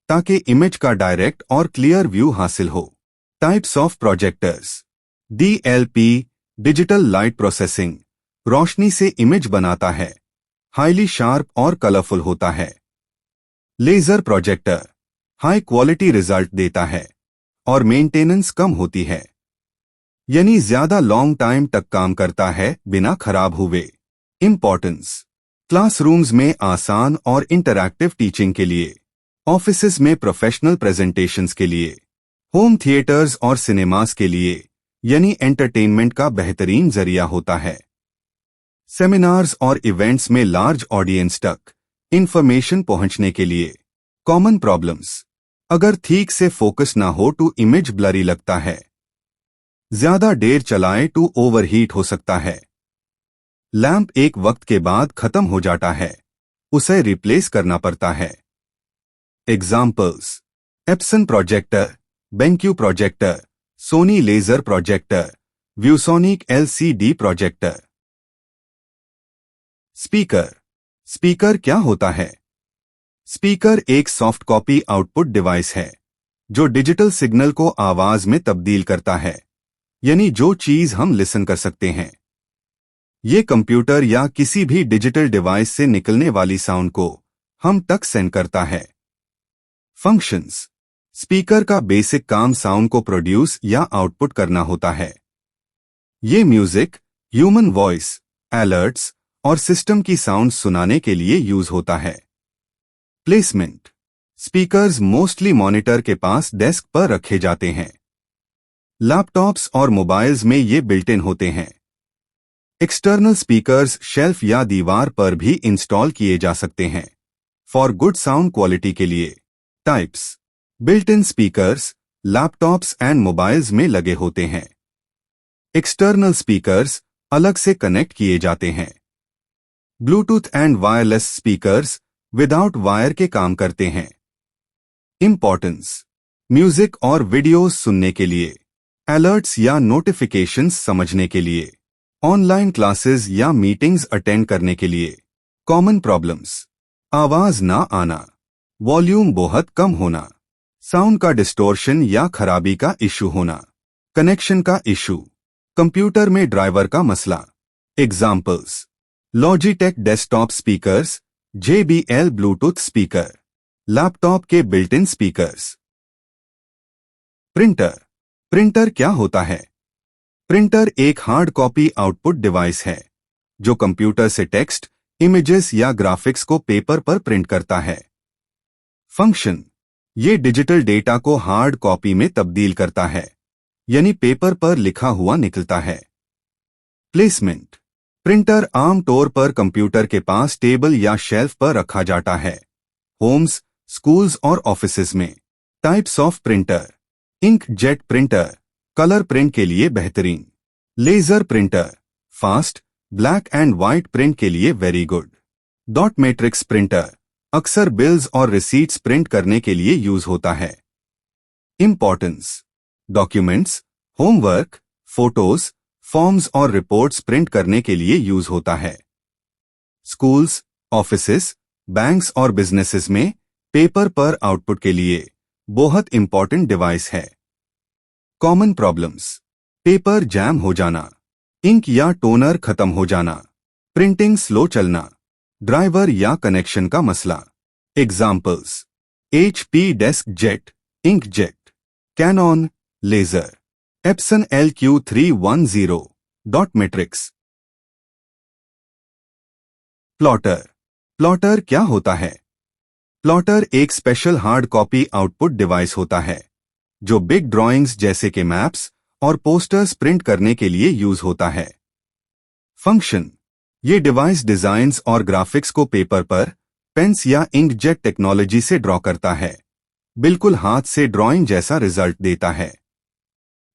ताकि इमेज का डायरेक्ट और क्लियर व्यू हासिल हो। Types of projectors: DLP, digital light processing, रोशनी से इमेज बनाता है, हाईली शार्प और कलरफुल होता है। Laser projector, high quality result देता है और मेंटेनेंस कम होती है, यानी ज्यादा लॉन्ग टाइम तक काम करता है बिना खराब हुए। इंपॉर्टेंस: क्लासरूम्स में आसान और इंटरैक्टिव टीचिंग के लिए, ऑफिसेज में प्रोफेशनल प्रेजेंटेशंस के लिए, होम थिएटर्स और सिनेमास के लिए, यानी एंटरटेनमेंट का बेहतरीन जरिया होता है। सेमिनार्स और इवेंट्स में लार्ज ऑडियंस तक इंफॉर्मेशन पहुंचने के लिए। कॉमन प्रॉब्लम्स: अगर ठीक से फोकस ना हो तो इमेज ब्लरी लगता है, ज्यादा देर चलाए तो ओवरहीट हो सकता है, लैंप एक वक्त के बाद खत्म हो जाता है, उसे रिप्लेस करना पड़ता है। Examples: Epson projector, BenQ projector, Sony laser projector, ViewSonic LCD projector. Speaker, speaker क्या होता है? स्पीकर एक सॉफ्ट कॉपी आउटपुट डिवाइस है जो डिजिटल सिग्नल को आवाज में तब्दील करता है, यानी जो चीज हम लिसन कर सकते हैं। ये कंप्यूटर या किसी भी डिजिटल डिवाइस से निकलने वाली साउंड को हम टच सेंड करता है। फंक्शंस। स्पीकर का बेसिक काम साउंड को प्रोड्यूस या आउटपुट करना होता है। ये म्यूजिक, ह्यूमन वॉइस, अलर्ट्स और सिस्टम की साउंड सुनाने के लिए यूज होता है। प्लेसमेंट। स्पीकर्स मोस्टली मॉनिटर के पास डेस्क पर रखे जाते हैं। लैपटॉप्स और मोबाइल्स में ये बिल्ट इन होते हैं। एक्सटर्नल स्पीकर्स शेल्फ या दीवार पर भी इंस्टॉल किए जा सकते हैं फॉर गुड साउंड क्वालिटी के लिए। Types. Built in speakers laptops and mobiles में लगे होते हैं। एक्सटर्नल स्पीकर्स अलग से कनेक्ट किए जाते हैं। Bluetooth and wireless speakers without wire के काम करते हैं। इंपॉर्टेंस। म्यूजिक और वीडियोस सुनने के लिए, अलर्ट्स या नोटिफिकेशंस समझने के लिए, ऑनलाइन क्लासेस या मीटिंग्स अटेंड करने के लिए। Common problems. आवाज ना आना, वॉल्यूम बहुत कम होना, साउंड का डिस्टोर्शन या खराबी का इशू होना, कनेक्शन का इशू, कंप्यूटर में ड्राइवर का मसला। Examples. Logitech desktop speakers, JBL Bluetooth speaker, laptop के built in speakers. Printer. Printer क्या होता है? प्रिंटर एक हार्ड कॉपी आउटपुट डिवाइस है जो कंप्यूटर से टेक्स्ट, इमेजेस या ग्राफिक्स को पेपर पर प्रिंट करता है। फंक्शन। ये डिजिटल डेटा को हार्ड कॉपी में तब्दील करता है, यानी पेपर पर लिखा हुआ निकलता है। प्लेसमेंट। प्रिंटर आमतौर पर कंप्यूटर के पास टेबल या शेल्फ पर रखा जाता है। होम्स, स्कूल्स और ऑफिसेज में। Types of printer. Inkjet printer, colour print के लिए बेहतरीन। Laser printer, fast, black and white print के लिए very good. Dot matrix printer, अक्सर बिल्स और रिसीट्स प्रिंट करने के लिए यूज होता है। Importance. Documents, homework, photos, forms और रिपोर्ट्स प्रिंट करने के लिए यूज होता है। स्कूल्स, ऑफिसेस, बैंक्स और बिजनेसेस में पेपर पर आउटपुट के लिए बहुत इंपॉर्टेंट डिवाइस है। Common problems. पेपर जैम हो जाना, इंक या टोनर खत्म हो जाना, प्रिंटिंग स्लो चलना, ड्राइवर या कनेक्शन का मसला। Examples. HP desk jet, ink jet, Canon, laser, Epson LQ310, dot matrix. Plotter. Plotter क्या होता है? प्लॉटर एक special hard copy output device होता है जो बिग ड्राइंग्स जैसे के मैप्स और पोस्टर्स प्रिंट करने के लिए यूज होता है। फंक्शन। ये डिवाइस डिजाइन्स और ग्राफिक्स को पेपर पर पेंस या इंकजेट टेक्नोलॉजी से ड्रॉ करता है, बिल्कुल हाथ से ड्राइंग जैसा रिजल्ट देता है।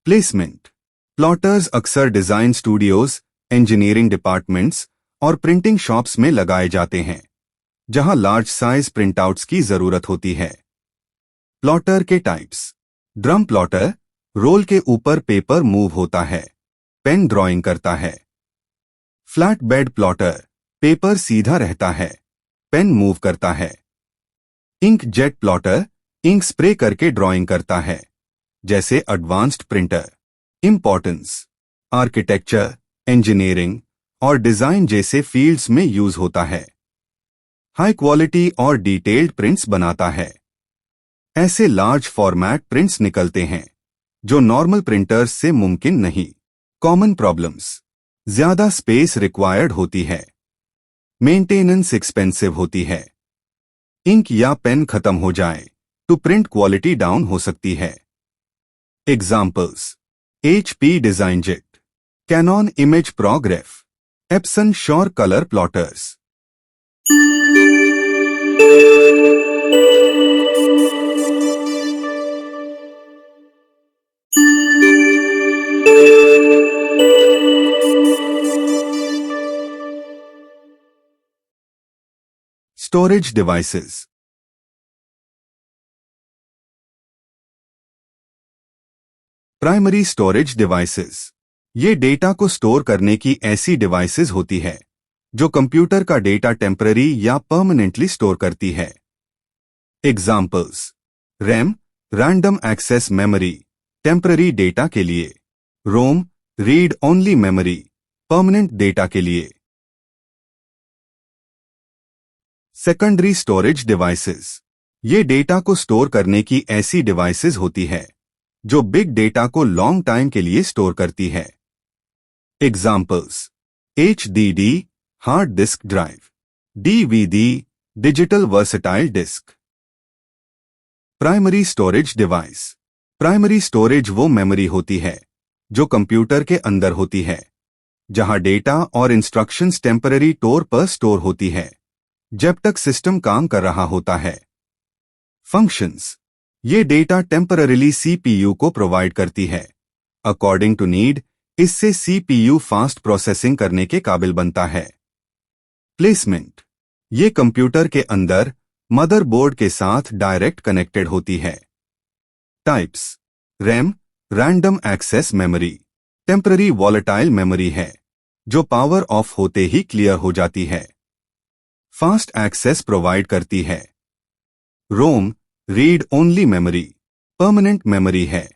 प्लेसमेंट। प्लॉटर्स अक्सर डिजाइन स्टूडियोज, इंजीनियरिंग डिपार्टमेंट्स और प्रिंटिंग शॉप्स में लगाए जाते हैं जहां लार्ज साइज प्रिंटआउट्स की जरूरत होती है। प्लॉटर के टाइप्स। ड्रम प्लॉटर, रोल के ऊपर पेपर मूव होता है, पेन ड्राइंग करता है। फ्लैट बेड प्लॉटर, पेपर सीधा रहता है, पेन मूव करता है। Ink jet plotter, ink spray करके ड्राइंग करता है, जैसे advanced printer. Importance. Architecture, engineering और डिजाइन जैसे फील्ड्स में यूज होता है। हाई क्वालिटी और डिटेल्ड प्रिंट्स बनाता है। ऐसे लार्ज फॉर्मेट प्रिंट्स निकलते हैं जो नॉर्मल प्रिंटर्स से मुमकिन नहीं। Common problems. ज्यादा स्पेस रिक्वायर्ड होती है, मेंटेनेंस एक्सपेंसिव होती है, इंक या पेन खत्म हो जाए तो प्रिंट क्वालिटी डाउन हो सकती है। Examples. HP DesignJet, Canon imagePROGRAF, Epson SureColor plotters. Storage devices. Primary storage devices, ये डेटा को स्टोर करने की ऐसी डिवाइसेस होती है जो कंप्यूटर का डेटा टेम्पररी या परमानेंटली स्टोर करती है। Examples. RAM, random access memory, temporary data के लिए। ROM, read only memory, permanent data के लिए। सेकेंडरी स्टोरेज डिवाइसेस, ये डेटा को स्टोर करने की ऐसी डिवाइसेस होती है जो बिग डेटा को लॉन्ग टाइम के लिए स्टोर करती है। Examples: HDD hard disk drive, DVD digital versatile disk. Primary storage device, primary storage वो मेमोरी होती है जो कंप्यूटर के अंदर होती है, जहां डेटा और इंस्ट्रक्शंस टेम्पररी तौर पर स्टोर होती है जब तक सिस्टम काम कर रहा होता है। फंक्शंस, ये डेटा टेम्पररीली CPU को प्रोवाइड करती है। अकॉर्डिंग टू नीड, इससे CPU फास्ट प्रोसेसिंग करने के काबिल बनता है। प्लेसमेंट, ये कंप्यूटर के अंदर मदरबोर्ड के साथ डायरेक्ट कनेक्टेड होती है। Types: RAM, random access memory, temporary volatile memory है जो पावर ऑफ होते ही क्लियर हो जाती है, फास्ट एक्सेस प्रोवाइड करती है। ROM, read only memory, permanent memory है,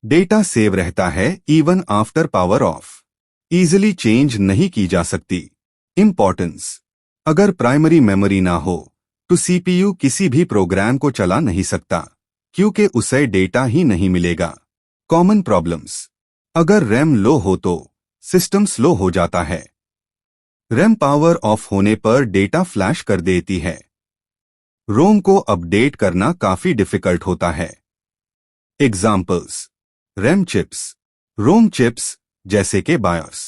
डेटा सेव रहता है even after power off, easily change नहीं की जा सकती। इंपॉर्टेंस, अगर प्राइमरी मेमोरी ना हो तो CPU किसी भी प्रोग्राम को चला नहीं सकता क्योंकि उसे डेटा ही नहीं मिलेगा। कॉमन प्रॉब्लम्स, अगर रैम लो हो तो सिस्टम स्लो हो जाता है। रैम पावर ऑफ होने पर डेटा फ्लैश कर देती है। रोम को अपडेट करना काफी डिफिकल्ट होता है। Examples: RAM chips, ROM chips जैसे के BIOS.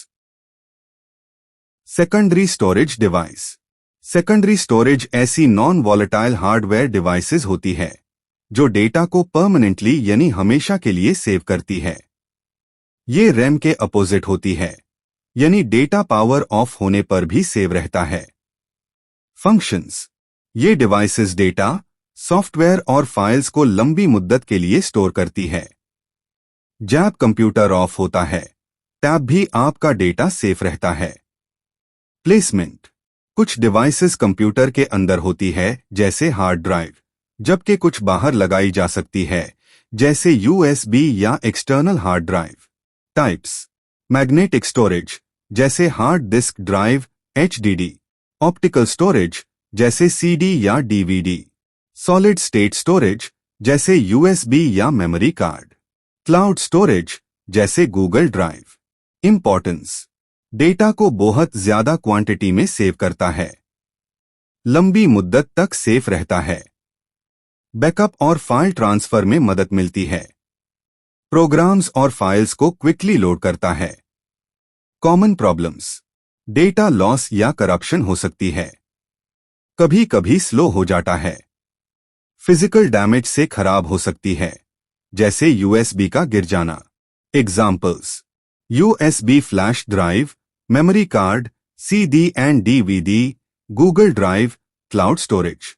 Secondary storage device, secondary storage ऐसी नॉन वॉलेटाइल हार्डवेयर डिवाइसेस होती है जो डेटा को परमानेंटली यानी हमेशा के लिए सेव करती है। ये रैम के अपोजिट होती है, यानी डेटा पावर ऑफ होने पर भी सेव रहता है। फंक्शंस, ये डिवाइसेस डेटा, सॉफ्टवेयर और फाइल्स को लंबी मुद्दत के लिए स्टोर करती है। जब कंप्यूटर ऑफ होता है तब भी आपका डेटा सेफ रहता है। प्लेसमेंट, कुछ डिवाइसेस कंप्यूटर के अंदर होती है जैसे हार्ड ड्राइव, जबकि कुछ बाहर लगाई जा सकती है जैसे USB या external hard drive. Types: magnetic storage जैसे hard disk drive HDD, optical storage जैसे CD या DVD, सॉलिड स्टेट स्टोरेज जैसे USB या मेमोरी कार्ड, क्लाउड स्टोरेज जैसे गूगल ड्राइव। इंपॉर्टेंस, डेटा को बहुत ज्यादा क्वांटिटी में सेव करता है, लंबी मुद्दत तक सेफ रहता है, बैकअप और फाइल ट्रांसफर में मदद मिलती है, प्रोग्राम्स और फाइल्स को क्विकली लोड करता है। कॉमन प्रॉब्लम्स, डेटा लॉस या करप्शन हो सकती है, कभी कभी स्लो हो जाता है, फिजिकल डैमेज से खराब हो सकती है जैसे USB का गिर जाना। Examples: USB flash drive, memory card, CD and DVD, Google drive, cloud storage.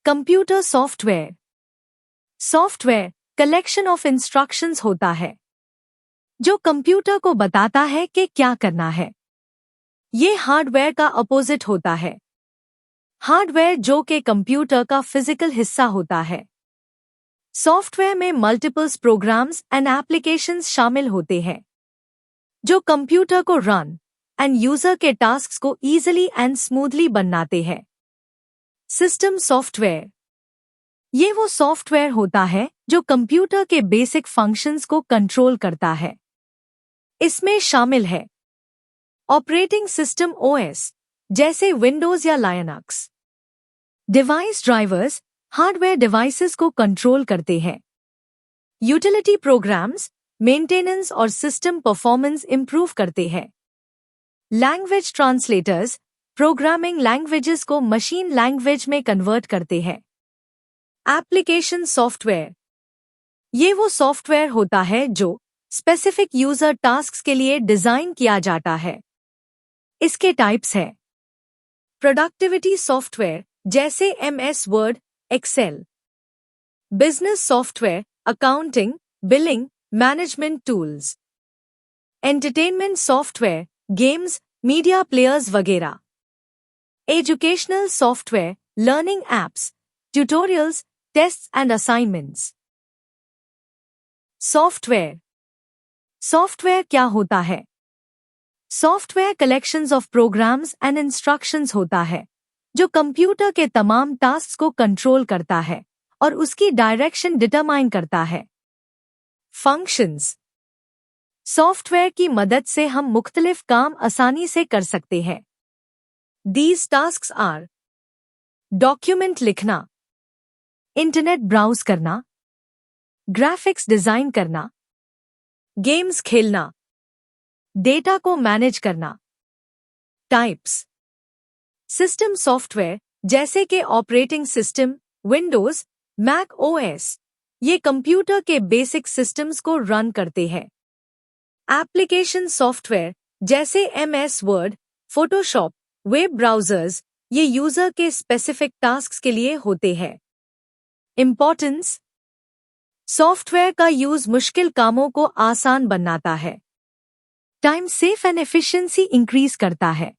Computer software, software collection of instructions होता है जो कंप्यूटर को बताता है कि क्या करना है। ये हार्डवेयर का अपोजिट होता है, हार्डवेयर जो कि कंप्यूटर का फिजिकल हिस्सा होता है। सॉफ्टवेयर में मल्टीपल्स प्रोग्राम्स एंड एप्लीकेशंस शामिल होते हैं जो कंप्यूटर को रन एंड यूजर के टास्क्स को इजीली एंड स्मूथली बनाते हैं। सिस्टम सॉफ्टवेयर, ये वो सॉफ्टवेयर होता है जो कंप्यूटर के बेसिक फंक्शंस को कंट्रोल करता है। इसमें शामिल है ऑपरेटिंग सिस्टम OS जैसे विंडोज या Linux, device drivers hardware devices को कंट्रोल करते हैं, यूटिलिटी प्रोग्राम्स मेंटेनेंस और सिस्टम परफॉर्मेंस इंप्रूव करते हैं, लैंग्वेज ट्रांसलेटर्स प्रोग्रामिंग लैंग्वेजेस को मशीन लैंग्वेज में कन्वर्ट करते हैं। एप्लीकेशन सॉफ्टवेयर, ये वो सॉफ्टवेयर होता है जो स्पेसिफिक यूजर टास्क्स के लिए डिजाइन किया जाता है। इसके टाइप्स हैं प्रोडक्टिविटी सॉफ्टवेयर जैसे MS Word, Excel, business software, accounting, billing, management tools, entertainment software, games, media players वगैरह। Educational software, learning apps, tutorials, tests and assignments. Software. Software क्या होता है? Software collections of programs and instructions होता है जो computer के तमाम tasks को कंट्रोल करता है और उसकी डायरेक्शन डिटरमाइन करता है। फंक्शंस। सॉफ्टवेयर की मदद से हम मुख्तलिफ काम आसानी से कर सकते हैं। These tasks are डॉक्यूमेंट लिखना, इंटरनेट ब्राउज करना, ग्राफिक्स डिजाइन करना, गेम्स खेलना, डेटा को मैनेज करना। टाइप्स। सिस्टम सॉफ्टवेयर जैसे कि operating system, Windows, Mac OS, ये कंप्यूटर के बेसिक सिस्टम्स को रन करते हैं। एप्लीकेशन सॉफ्टवेयर जैसे MS Word, Photoshop, web browsers, ये यूजर के स्पेसिफिक टास्क्स के लिए होते हैं। इंपॉर्टेंस। सॉफ्टवेयर का यूज मुश्किल कामों को आसान बनाता है। Time safe and efficiency increase करता है।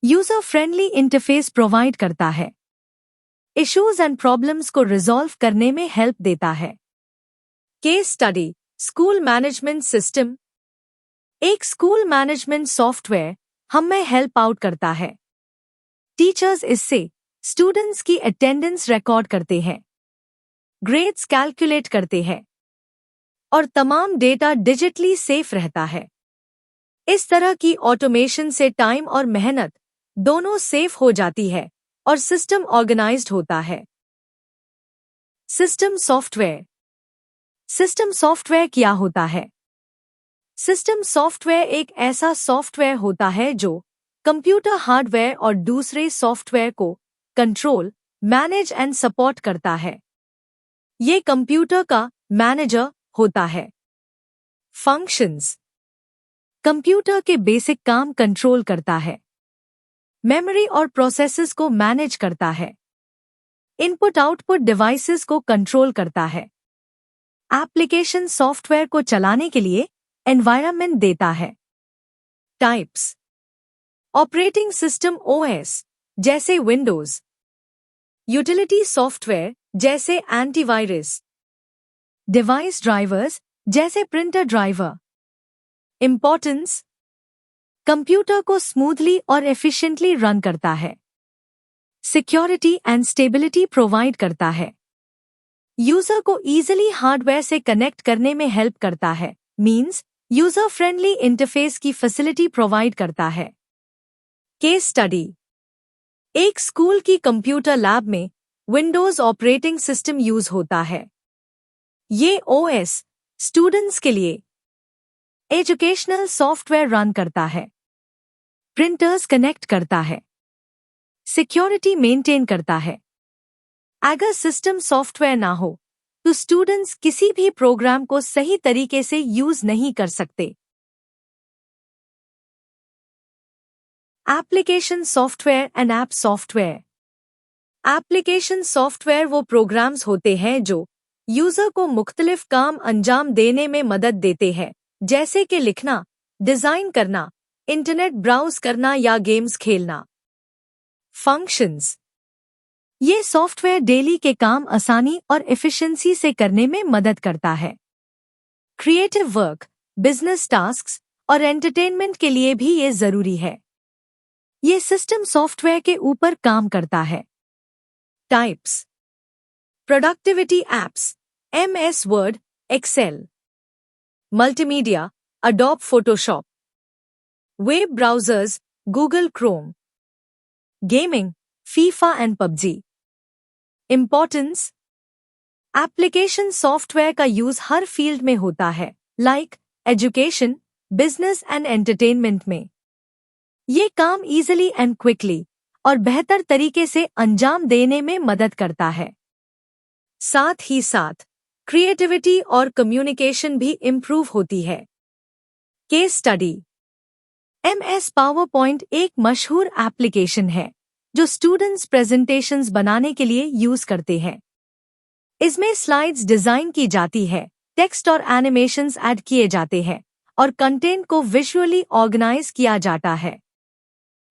यूजर फ्रेंडली इंटरफेस प्रोवाइड करता है। इश्यूज एंड प्रॉब्लम्स को रिजॉल्व करने में हेल्प देता है। Case study, school management system. एक स्कूल मैनेजमेंट सॉफ्टवेयर हमें हेल्प आउट करता है। टीचर्स इससे स्टूडेंट्स की अटेंडेंस रिकॉर्ड करते हैं, ग्रेड्स कैलकुलेट करते हैं और तमाम डेटा डिजिटली सेफ रहता है। इस तरह की ऑटोमेशन से टाइम और मेहनत दोनों सेफ हो जाती है और सिस्टम ऑर्गेनाइज्ड होता है। System software. सिस्टम सॉफ्टवेयर क्या होता है? सिस्टम सॉफ्टवेयर एक ऐसा सॉफ्टवेयर होता है जो कंप्यूटर हार्डवेयर और दूसरे सॉफ्टवेयर को कंट्रोल, मैनेज एंड सपोर्ट करता है। ये कंप्यूटर का मैनेजर होता है। फंक्शंस। कंप्यूटर के बेसिक काम कंट्रोल करता है। मेमोरी और प्रोसेसेस को मैनेज करता है। इनपुट आउटपुट डिवाइसेस को कंट्रोल करता है। एप्लीकेशन सॉफ्टवेयर को चलाने के लिए एनवायरनमेंट देता है। टाइप्स। ऑपरेटिंग सिस्टम ओएस जैसे विंडोज, यूटिलिटी सॉफ्टवेयर जैसे एंटीवायरस, डिवाइस ड्राइवर्स जैसे प्रिंटर ड्राइवर। इंपॉर्टेंस। कंप्यूटर को स्मूथली और एफिशिएंटली रन करता है। सिक्योरिटी एंड स्टेबिलिटी प्रोवाइड करता है। यूजर को इजीली हार्डवेयर से कनेक्ट करने में हेल्प करता है, मींस यूजर फ्रेंडली इंटरफेस की फैसिलिटी प्रोवाइड करता है। Case study. एक स्कूल की कंप्यूटर लैब में विंडोज ऑपरेटिंग सिस्टम यूज होता है। ये ओएस स्टूडेंट्स के लिए एजुकेशनल सॉफ्टवेयर रन करता है, प्रिंटर्स कनेक्ट करता है, सिक्योरिटी मेंटेन करता है। अगर सिस्टम सॉफ्टवेयर ना हो तो स्टूडेंट्स किसी भी प्रोग्राम को सही तरीके से यूज नहीं कर सकते। Application software and app software. Application software वो प्रोग्राम्स होते हैं जो यूजर को मुख्तलिफ काम अंजाम देने में मदद देते हैं, जैसे कि लिखना, डिजाइन करना, इंटरनेट ब्राउज करना या गेम्स खेलना। फंक्शंस। ये सॉफ्टवेयर डेली के काम आसानी और एफिशिएंसी से करने में मदद करता है। क्रिएटिव वर्क, बिजनेस टास्क्स और एंटरटेनमेंट के लिए भी ये जरूरी है। ये सिस्टम सॉफ्टवेयर के ऊपर काम करता है। Types. Productivity apps, MS Word, Excel. Multimedia, Adobe Photoshop. Web browsers, Google Chrome. Gaming, FIFA and PUBG. Importance. Application software का यूज हर फील्ड में होता है, like education, business and entertainment में। ये काम इजीली एंड क्विकली और बेहतर तरीके से अंजाम देने में मदद करता है। साथ ही साथ क्रिएटिविटी और कम्युनिकेशन भी इम्प्रूव होती है। Case study. एमएस पावरपॉइंट एक मशहूर एप्लीकेशन है जो स्टूडेंट्स प्रेजेंटेशंस बनाने के लिए यूज करते हैं। इसमें स्लाइड्स डिजाइन की जाती है, टेक्स्ट और एनिमेशंस ऐड किए जाते हैं और कंटेंट को विजुअली ऑर्गेनाइज किया जाता है।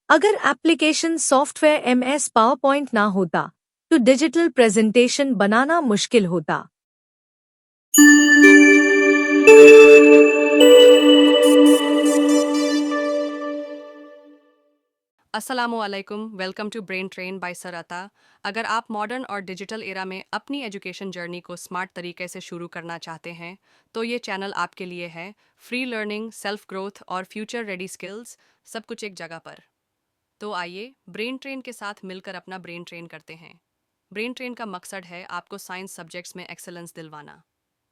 अगर एप्लीकेशन सॉफ्टवेयर MS पावरपॉइंट ना होता तो डिजिटल प्रेजेंटेशन बनाना मुश्किल होता। अस्सलामुअलैकुम, welcome to brain train by सरअता। अगर आप मॉडर्न और डिजिटल एरा में अपनी एजुकेशन जर्नी को स्मार्ट तरीके से शुरू करना चाहते हैं तो ये चैनल आपके लिए है। फ्री लर्निंग, सेल्फ ग्रोथ और फ्यूचर रेडी स्किल्स, सब कुछ एक जगह पर। तो आइए ब्रेन ट्रेन के साथ मिलकर अपना ब्रेन ट्रेन करते हैं। ब्रेन ट्रेन का मकसद है आपको साइंस सब्जेक्ट्स में एक्सेलेंस दिलवाना।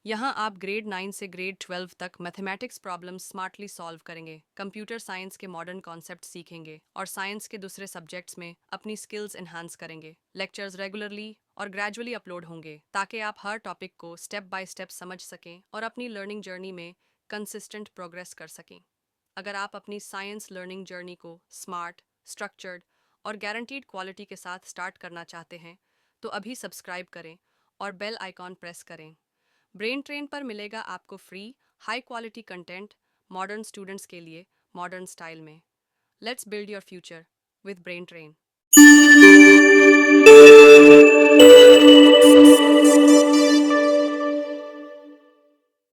यहाँ आप ग्रेड 9 से ग्रेड 12 तक मैथमेटिक्स प्रॉब्लम्स स्मार्टली सॉल्व करेंगे, कंप्यूटर साइंस के मॉडर्न कॉन्सेप्ट सीखेंगे और साइंस के दूसरे सब्जेक्ट्स में अपनी स्किल्स एनहांस करेंगे। लेक्चर्स रेगुलरली और ग्रेजुअली अपलोड होंगे ताकि आप हर टॉपिक को स्टेप बाय स्टेप समझ सकें और अपनी लर्निंग जर्नी में कंसिस्टेंट प्रोग्रेस कर सकें। अगर आप अपनी साइंस लर्निंग जर्नी को स्मार्ट, स्ट्रक्चर्ड और गारंटीड क्वालिटी के साथ स्टार्ट करना चाहते हैं तो अभी सब्सक्राइब करें और बेल आइकॉन प्रेस करें। ब्रेन ट्रेन पर मिलेगा आपको free high quality content modern students के लिए मॉडर्न स्टाइल में। Let's build your future with brain train.